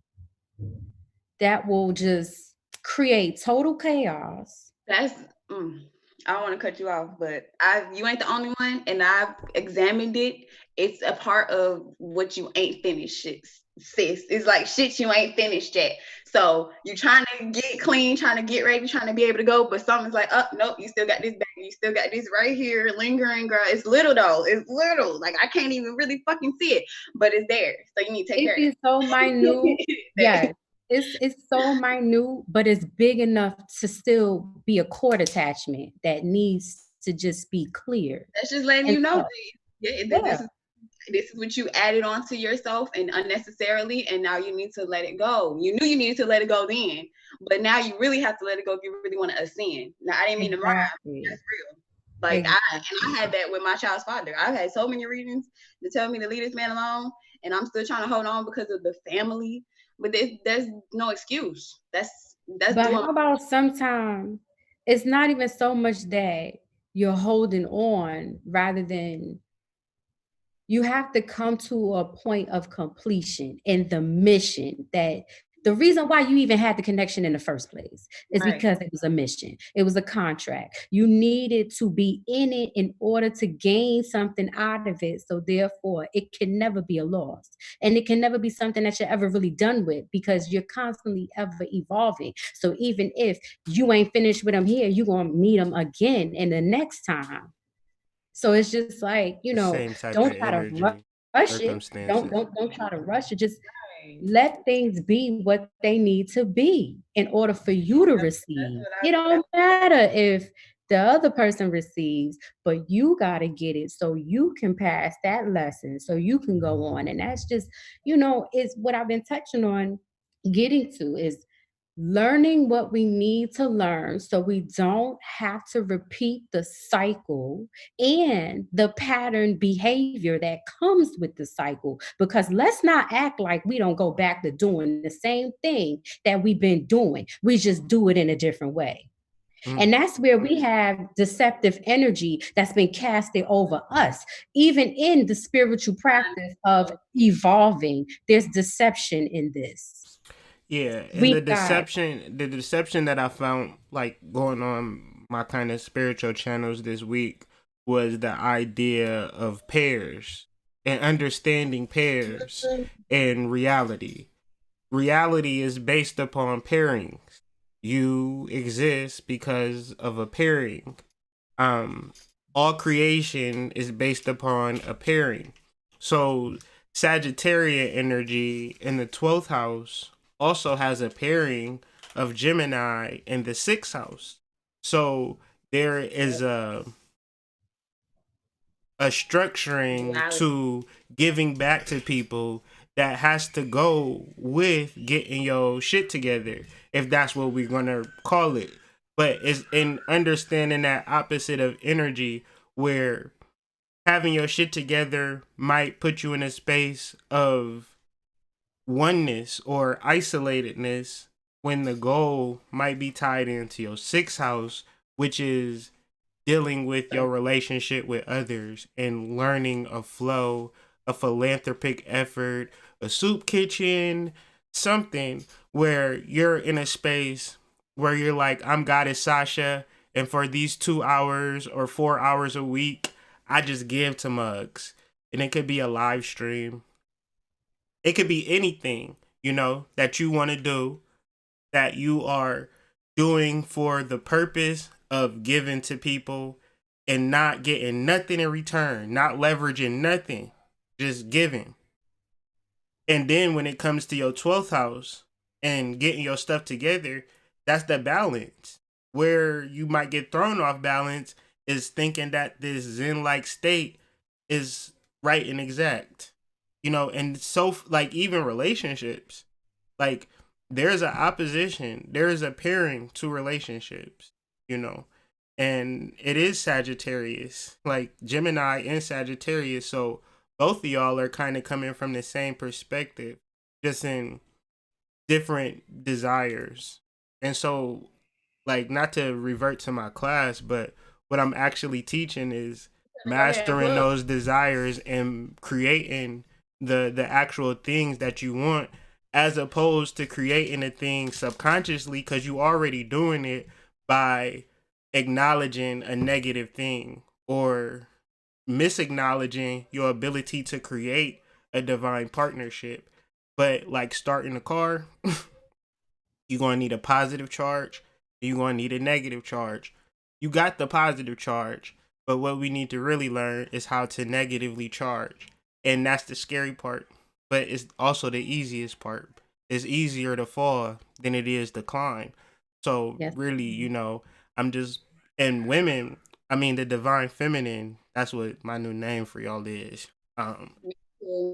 that will just create total chaos. That's I don't want to cut you off, but you ain't the only one, and I've examined it. It's a part of what you ain't finished, sis. It's like shit you ain't finished yet. So you trying to get clean, trying to get ready, trying to be able to go, but something's like, oh nope, you still got this back, you still got this right here lingering, girl. It's little though. It's little. Like I can't even really fucking see it, but it's there. So you need to take care of it. It's so minute. Yes. It's so minute, but it's big enough to still be a cord attachment that needs to just be clear. That's just letting you know. This is what you added on to yourself and unnecessarily, and now you need to let it go. You knew you needed to let it go then, but now you really have to let it go if you really want to ascend. Now I didn't mean to rhyme. That's real. Like I had that with my child's father. I've had so many reasons to tell me to leave this man alone, and I'm still trying to hold on because of the family. But there's no excuse. That's. But how about sometimes it's not even so much that you're holding on, rather than you have to come to a point of completion in the mission. That the reason why you even had the connection in the first place is because it was a mission. It was a contract. You needed to be in it in order to gain something out of it. So therefore, it can never be a loss. And it can never be something that you're ever really done with because you're constantly ever evolving. So even if you ain't finished with them here, you're going to meet them again in the next time. So it's just like, don't try to rush it. Don't try to rush it. Just let things be what they need to be in order for you to receive. It don't matter if the other person receives, but you got to get it so you can pass that lesson, so you can go on. And that's just, is what I've been touching on, getting to is learning what we need to learn so we don't have to repeat the cycle and the pattern behavior that comes with the cycle. Because let's not act like we don't go back to doing the same thing that we've been doing. We just do it in a different way. And that's where we have deceptive energy that's been casted over us. Even in the spiritual practice of evolving, there's deception in this. Yeah, and the deception that I found like going on my kind of spiritual channels this week was the idea of pairs and understanding pairs and reality. Reality is based upon pairings. You exist because of a pairing. All creation is based upon a pairing. So Sagittarian energy in the 12th house also has a pairing of Gemini in the 6th house. So there is a structuring to giving back to people that has to go with getting your shit together, if that's what we're going to call it. But it's in understanding that opposite of energy where having your shit together might put you in a space of oneness or isolatedness when the goal might be tied into your 6th house, which is dealing with your relationship with others and learning a flow, a philanthropic effort, a soup kitchen, something where you're in a space where you're like, I'm Goddess Sasha, and for these 2 hours or 4 hours a week, I just give to mugs. And it could be a live stream. It could be anything. that you want to do, that you are doing for the purpose of giving to people and not getting nothing in return, not leveraging nothing, just giving. And then when it comes to your 12th house and getting your stuff together, that's the balance. Where you might get thrown off balance is thinking that this Zen-like state is right and exact. And so like even relationships, like there's an opposition, there is a pairing to relationships, and it is Sagittarius, like Gemini and Sagittarius. So both of y'all are kind of coming from the same perspective, just in different desires. And so, like, not to revert to my class, but what I'm actually teaching is mastering those desires and creating the actual things that you want, as opposed to creating a thing subconsciously, because you already doing it by acknowledging a negative thing or misacknowledging your ability to create a divine partnership. But like starting a car, you're going to need a positive charge, you're going to need a negative charge. You got the positive charge, but what we need to really learn is how to negatively charge. And that's the scary part, but it's also the easiest part. It's easier to fall than it is to climb. So Yes. really, I'm just, and women, I mean, the divine feminine, that's what my new name for y'all is.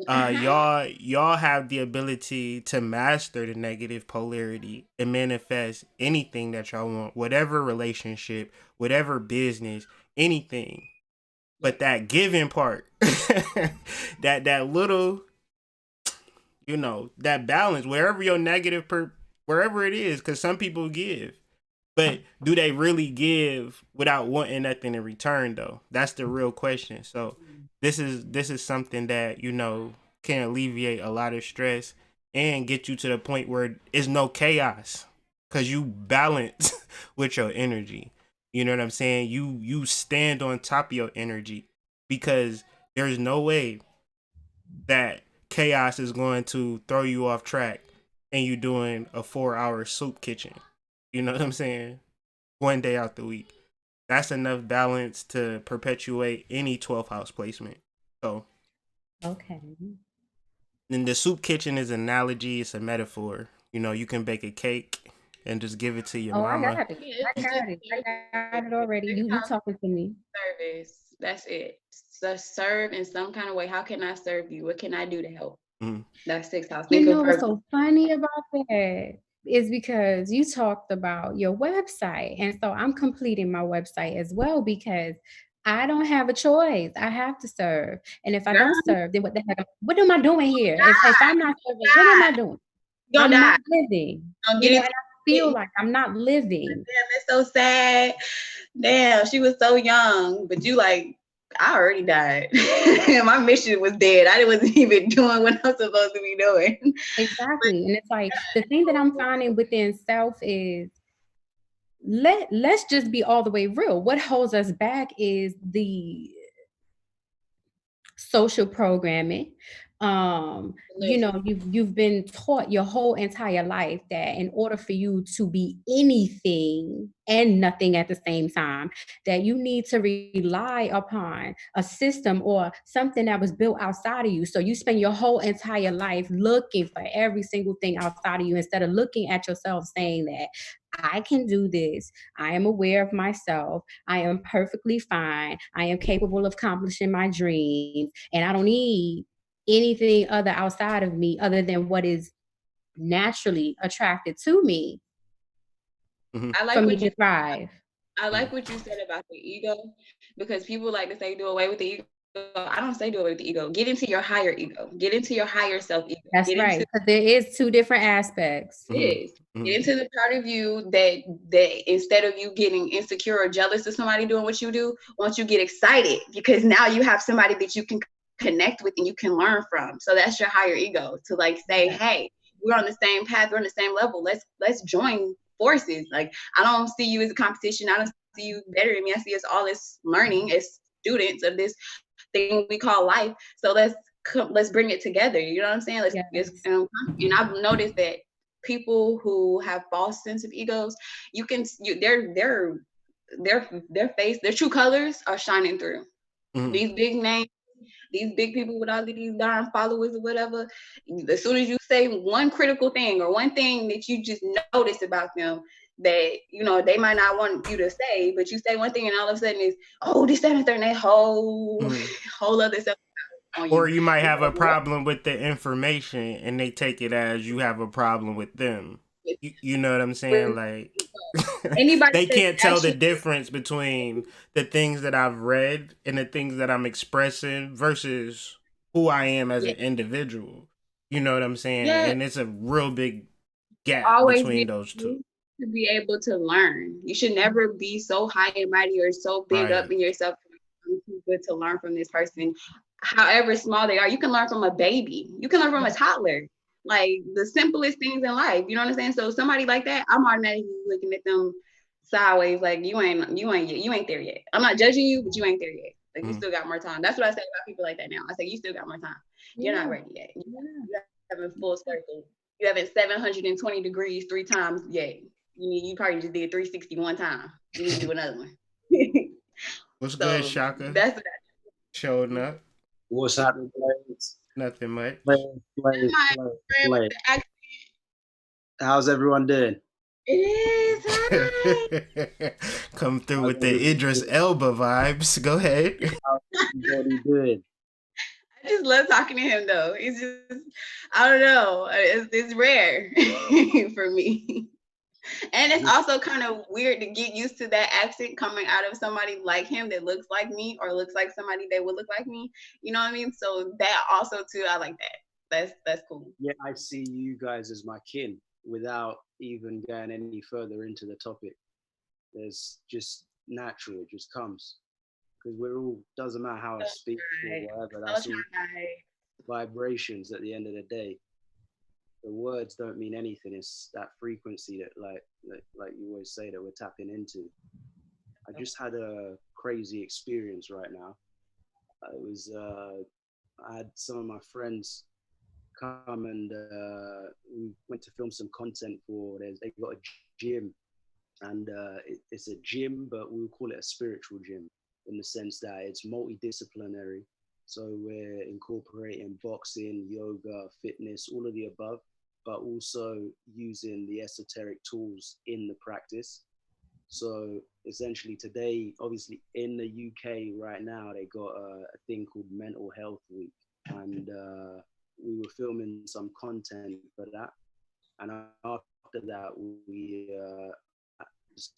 Y'all have the ability to master the negative polarity and manifest anything that y'all want, whatever relationship, whatever business, anything. But that giving part, that little, that balance, wherever your negative wherever it is, because some people give, but do they really give without wanting nothing in return though? That's the real question. So this is something that, can alleviate a lot of stress and get you to the point where it's no chaos, because you balance with your energy. You know what I'm saying? You stand on top of your energy, because there's no way that chaos is going to throw you off track and you doing a 4-hour soup kitchen. You know what I'm saying? One day out the week. That's enough balance to perpetuate any 12th house placement. So, okay. And the soup kitchen is an analogy, it's a metaphor. You can bake a cake and just give it to your mama. I got it. I got it already. You talking to me. Service. That's it. Just serve in some kind of way. How can I serve you? What can I do to help? Mm-hmm. That's 6th house. What's so funny about that is because you talked about your website. And so I'm completing my website as well, because I don't have a choice. I have to serve. And if I don't serve, then what am I doing here? If I'm not serving, what am I doing? I'm not living. And I feel like I'm not living. Damn, that's so sad. Damn, she was so young, but you like, I already died. My mission was dead. I wasn't even doing what I'm supposed to be doing. Exactly. And it's like, the thing that I'm finding within self is, let's just be all the way real. What holds us back is the social programming. You've been taught your whole entire life that in order for you to be anything and nothing at the same time, that you need to rely upon a system or something that was built outside of you. So you spend your whole entire life looking for every single thing outside of you, instead of looking at yourself saying that I can do this. I am aware of myself. I am perfectly fine. I am capable of accomplishing my dreams. And I don't need anything other outside of me other than what is naturally attracted to me. Mm-hmm. I like for me what you to thrive. I like what you said about the ego, because people like to say do away with the ego. I don't say do away with the ego. Get into your higher ego. Get into your higher self ego. That's right. Because there is two different aspects. It is. Get into the part of you that instead of you getting insecure or jealous of somebody doing what you do, once you get excited, because now you have somebody that you can connect with and you can learn from. So that's your higher ego, to like say, hey, we're on the same path, we're on the same level. Let's join forces. Like, I don't see you as a competition. I don't see you better than me. I see us all as learning as students of this thing we call life. So let's let's bring it together. You know what I'm saying? And I've noticed that people who have false sense of egos, their face, their true colors are shining through. These big names, these big people with all of these darn followers or whatever, as soon as you say one critical thing or one thing that you just notice about them that, you know, they might not want you to say, but you say one thing and all of a sudden it's, oh, this, that, and third, and that whole other stuff on you. Or you might have a problem with the information and they take it as you have a problem with them. You know what I'm saying? Like, they can't tell the difference between the things that I've read and the things that I'm expressing versus who I am as an individual. You know what I'm saying? Yeah. And it's a real big gap between those two. To be able to learn. You should never be so high and mighty or so big up in yourself. I'm too good to learn from this person. However small they are, you can learn from a baby. You can learn from a toddler. Like the simplest things in life. You know what I'm saying? So somebody like that, I'm automatically looking at them sideways, like you ain't there yet. I'm not judging you, but you ain't there yet. Like you still got more time. That's what I say about people like that now. I say you still got more time. You're not ready yet. You haven't full circle. You haven't 720 degrees 3 times yet. You probably just did 360 one time. You need to do another one. What's good, Shaka? That's what showing up. What's happening, players? Nothing much. Play. How's everyone doing? It is. Come through with the Idris Elba vibes. Go ahead. How's everybody doing? I just love talking to him though. It's just, I don't know. It's rare for me. And it's also kind of weird to get used to that accent coming out of somebody like him that looks like me or looks like somebody that would look like me. You know what I mean? So that also too, I like that. That's cool. Yeah, I see you guys as my kin without even going any further into the topic. There's just natural, it just comes. Because we're all, doesn't matter how I speak or whatever, that's all vibrations at the end of the day. The words don't mean anything. It's that frequency that like you always say that we're tapping into. I just had a crazy experience right now. I had some of my friends come and we went to film some content for, they got a gym, and it's a gym, but we'll call it a spiritual gym in the sense that it's multidisciplinary. So we're incorporating boxing, yoga, fitness, all of the above, but also using the esoteric tools in the practice. So essentially today, obviously in the UK right now, they got a thing called Mental Health Week. And we were filming some content for that. And after that, we was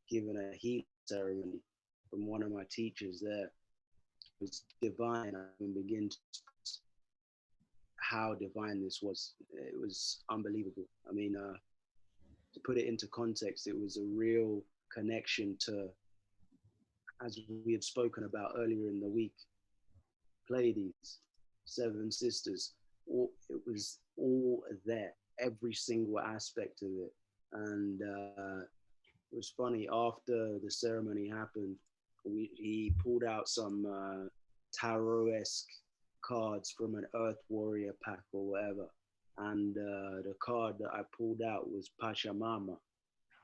given a healing ceremony from one of my teachers there. It was divine. I can begin to how divine this was. It was unbelievable. I mean, to put it into context, it was a real connection to, as we had spoken about earlier in the week, Pleiades, 7 sisters. It was all there, every single aspect of it. And it was funny, after the ceremony happened, he pulled out some tarot-esque cards from an Earth Warrior pack or whatever. And the card that I pulled out was Pachamama,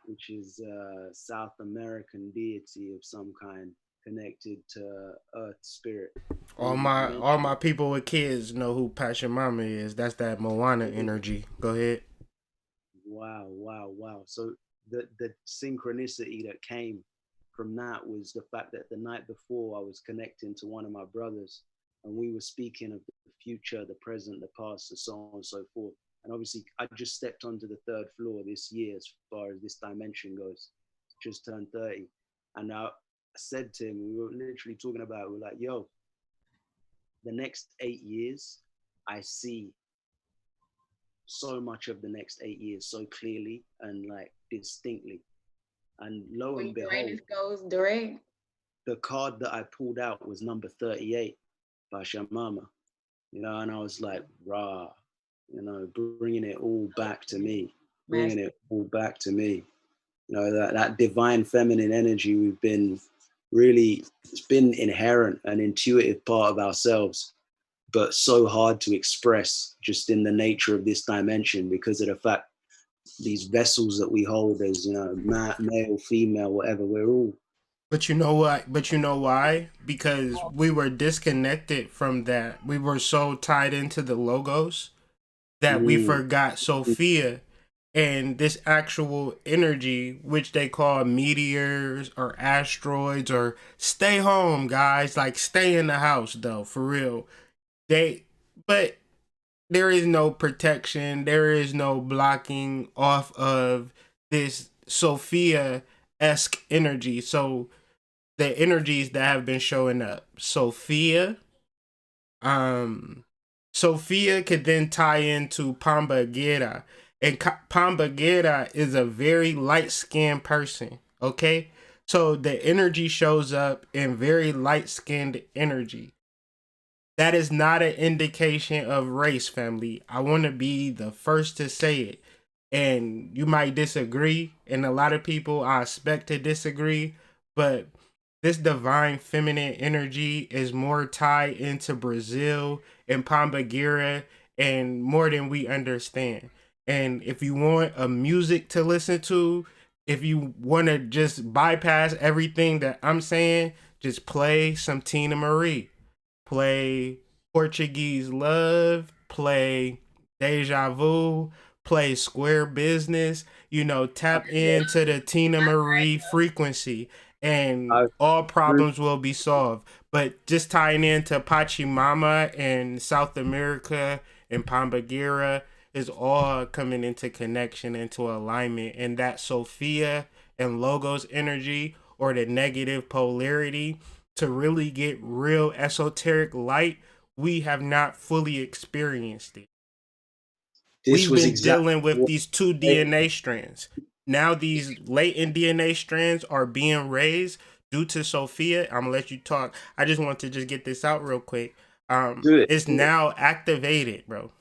which is a South American deity of some kind connected to Earth spirit. All my people with kids know who Pachamama is. That's that Moana energy. Go ahead. Wow. So the synchronicity that came from that was the fact that the night before I was connecting to one of my brothers, and we were speaking of the future, the present, the past, and so on and so forth. And obviously, I just stepped onto the 3rd floor this year as far as this dimension goes. Just turned 30. And I said to him, we were literally talking about, we're like, yo, the next 8 years, I see so much of the next 8 years so clearly and like distinctly. And lo and behold, goes direct. The card that I pulled out was number 38 by Shamama, you know, and I was like, rah, you know, bringing it all back to me, You know, that divine feminine energy we've been really, it's been inherent and intuitive part of ourselves. but so hard to express just in the nature of this dimension because of the fact these vessels that we hold as, male, female, whatever, we're all. But you know what? But you know why? Because we were disconnected from that. We were so tied into the logos that we forgot Sophia and this actual energy, which they call meteors or asteroids or stay home, guys. Like stay in the house, though, for real. But there is no protection. There is no blocking off of this Sophia-esque energy. So the energies that have been showing up. Sophia could then tie into Pambagera. And Pambagera is a very light-skinned person, okay? So the energy shows up in very light-skinned energy. That is not an indication of race, family. I want to be the first to say it. And you might disagree, and a lot of people I expect to disagree, but this divine feminine energy is more tied into Brazil and Pombagira and more than we understand. And if you want a music to listen to, if you want to just bypass everything that I'm saying, just play some Tina Marie. Play Portuguese Love, play Deja Vu, play Square Business, tap into the Tina Marie frequency and all problems will be solved. But just tying into Pachamama and South America and Pombagira is all coming into connection, into alignment. And that Sophia and Logos energy or the negative polarity to really get real esoteric light, we have not fully experienced it. We've been dealing with these two DNA strands. Now these latent DNA strands are being raised due to Sophia. I'm gonna let you talk. I just want to just get this out real quick. It's now activated, bro.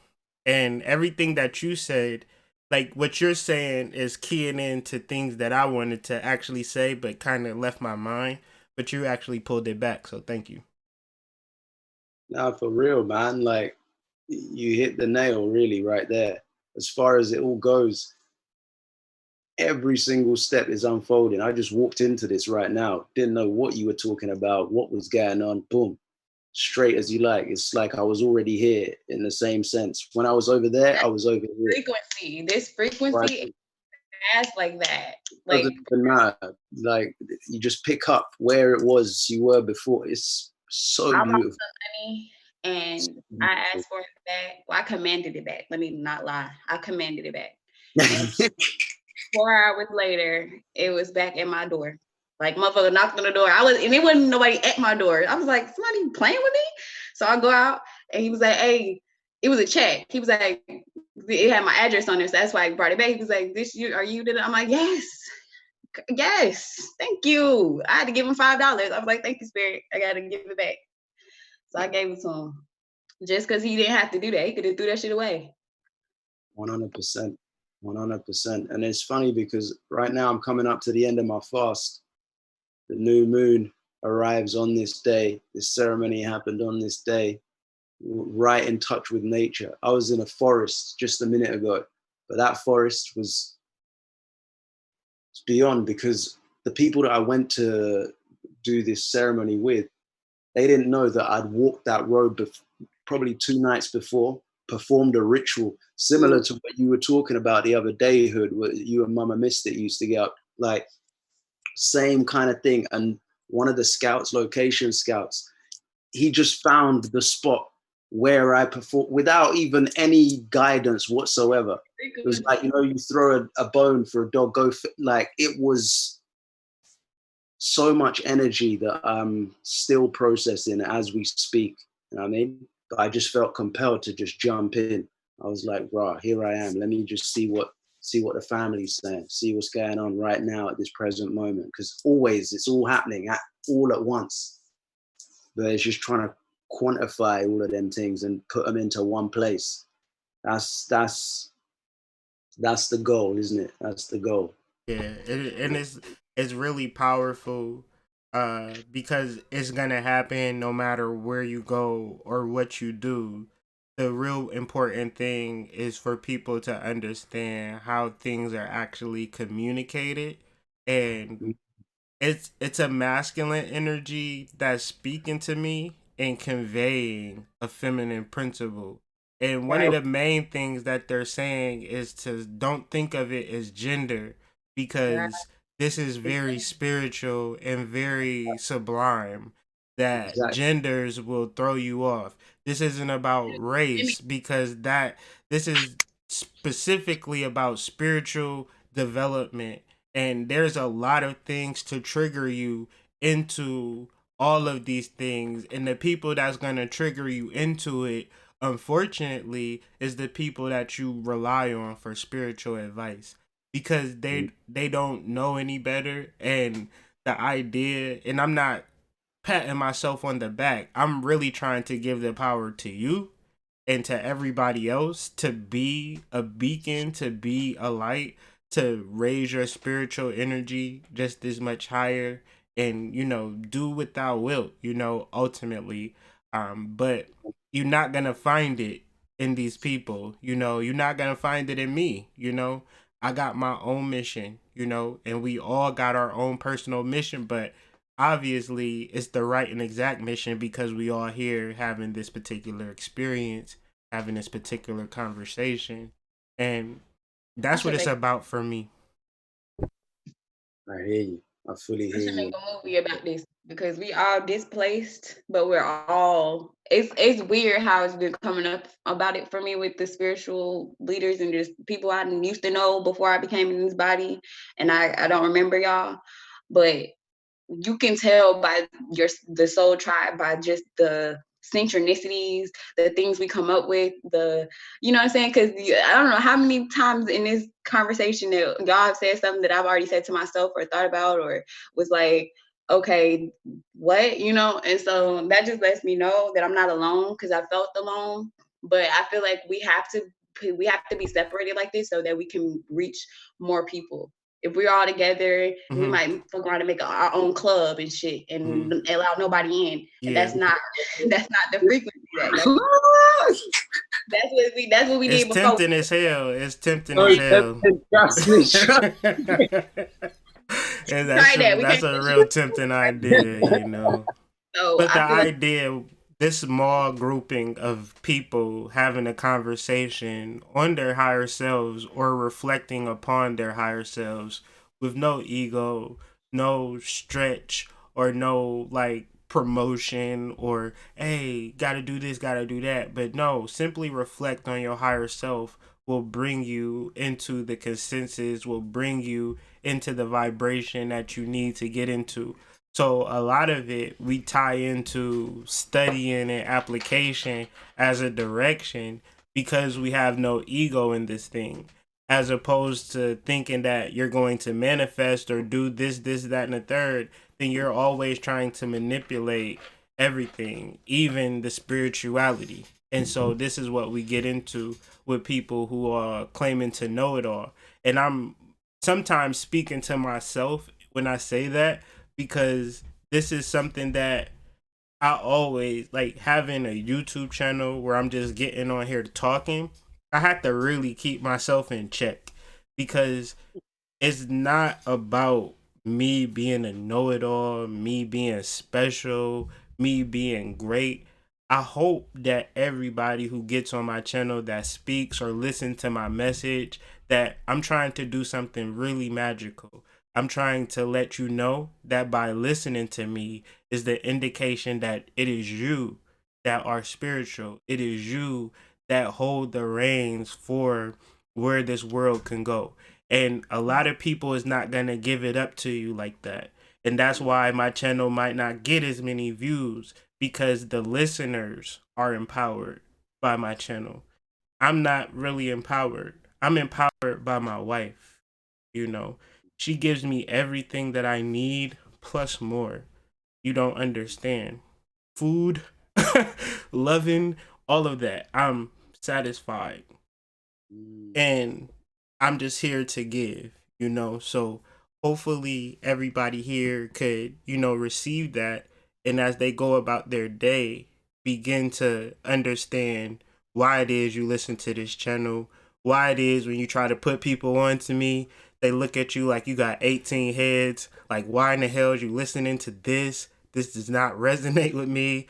And everything that you said, like what you're saying is keying into things that I wanted to actually say, but kind of left my mind. But you actually pulled it back, so thank you. Now, for real, man, like you hit the nail really right there. As far as it all goes, every single step is unfolding. I just walked into this right now, didn't know what you were talking about, what was going on, boom, straight as you like. It's like I was already here in the same sense. When I was over there, I was over here. This frequency as like that. Like, doesn't even matter. Like you just pick up where it was you were before. It's so beautiful. Lost some money and I asked for it back. Well, I commanded it back. Let me not lie. I commanded it back. 4 hours later, it was back at my door. Like motherfucker knocked on the door. And there wasn't nobody at my door. I was like, somebody playing with me? So I go out and he was like, hey, it was a check. He was like, it had my address on there, so that's why I brought it back. He was like, are you did it? I'm like, yes, thank you. I had to give him $5. I was like, thank you, Spirit. I gotta give it back. So I gave it to him. Just because he didn't have to do that. He could have threw that shit away. 100%. 100%. And it's funny because right now I'm coming up to the end of my fast. The new moon arrives on this day. This ceremony happened on this day, right in touch with nature. I was in a forest just a minute ago, but that forest was beyond, because the people that I went to do this ceremony with, they didn't know that I'd walked that road probably 2 nights before, performed a ritual similar to what you were talking about the other day, Hood, what you and Mama Mystic used to get up, like same kind of thing. And one of the scouts, location scouts, he just found the spot where I performed without even any guidance whatsoever. It was like, you throw a bone for a dog, like it was so much energy that I'm still processing as we speak. You know what I mean? But I just felt compelled to just jump in. I was like, rah, here I am. Let me just see what the family's saying, see what's going on right now at this present moment. Because always it's all happening all at once. But it's just trying to quantify all of them things and put them into one place. That's the goal, isn't it? That's the goal. Yeah, and it's really powerful because it's gonna happen no matter where you go or what you do. The real important thing is for people to understand how things are actually communicated, and it's a masculine energy that's speaking to me and conveying a feminine principle. And one of Right. the main things that they're saying is to don't think of it as gender, Right. because this is very spiritual and very sublime, that Exactly. genders will throw you off. This isn't about race, because that this is specifically about spiritual development, and there's a lot of things to trigger you into all of these things, and the people that's going to trigger you into it, unfortunately, is the people that you rely on for spiritual advice, because they don't know any better. And the idea, and I'm not patting myself on the back, I'm really trying to give the power to you and to everybody else to be a beacon, to be a light, to raise your spiritual energy just as much higher, and do what thou wilt, ultimately. But you're not gonna find it in these people, you're not gonna find it in me. I got my own mission, and we all got our own personal mission, but obviously it's the right and exact mission because we all here having this particular experience, having this particular conversation, and I that's what should it's make about for me. I hear you. I fully I hear should make you. a movie about this because we all displaced, but we're all it's weird how it's been coming up about it for me with the spiritual leaders and just people I used to know before I became in this body. And I don't remember y'all, but you can tell by the soul tribe by just the synchronicities, the things we come up with, you know what I'm saying? Because I don't know how many times in this conversation that y'all have said something that I've already said to myself or thought about or was like, okay, what, and so that just lets me know that I'm not alone because I felt alone. But I feel like we have to be separated like this so that we can reach more people. If we're all together, we Hmm. might fuck around and make our own club and shit and Hmm. allow nobody in. And Yeah, that's not that's not the frequency. That's what we it's did before. tempting as hell. It's tempting Oh, as yeah, hell. trust me. And Try that. We that's can't a real tempting idea. so But the I feel like idea, this small grouping of people having a conversation on their higher selves or reflecting upon their higher selves with no ego, no stretch, or no like promotion or hey, gotta do this, gotta do that. But no, simply reflect on your higher self will bring you into the consensus, will bring you into the vibration that you need to get into. So a lot of it we tie into studying and application as a direction because we have no ego in this thing. As opposed to thinking that you're going to manifest or do this, that, and the third, then you're always trying to manipulate everything, even the spirituality. And so this is what we get into with people who are claiming to know it all. And I'm sometimes speaking to myself when I say that, because this is something that I always like having a YouTube channel where I'm just getting on here talking. I have to really keep myself in check because it's not about me being a know-it-all, me being special, me being great. I hope that everybody who gets on my channel that speaks or listens to my message, that I'm trying to do something really magical. I'm trying to let you know that by listening to me is the indication that it is you that are spiritual. It is you that hold the reins for where this world can go. And a lot of people is not going to give it up to you like that. And that's why my channel might not get as many views, because the listeners are empowered by my channel. I'm not really empowered. I'm empowered by my wife. You know, she gives me everything that I need plus more. You don't understand. Food, loving, all of that. I'm satisfied. Mm. And I'm just here to give. So hopefully everybody here could, receive that, and as they go about their day, begin to understand why it is you listen to this channel, why it is when you try to put people onto me, they look at you like you got 18 heads. Like, why in the hell are you listening to this? This does not resonate with me,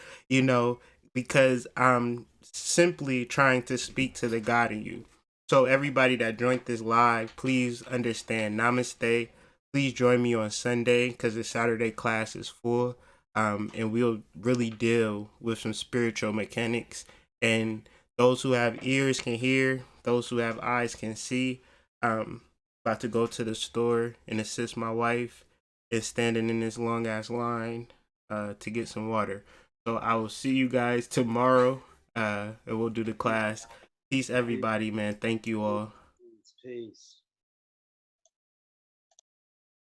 because I'm simply trying to speak to the God in you. So everybody that joined this live, please understand, namaste. Please join me on Sunday because the Saturday class is full. And we'll really deal with some spiritual mechanics. And those who have ears can hear, those who have eyes can see. About to go to the store and assist my wife is standing in this long ass line to get some water. So I will see you guys tomorrow, and we'll do the class. Peace, everybody, man. Thank you all. Peace.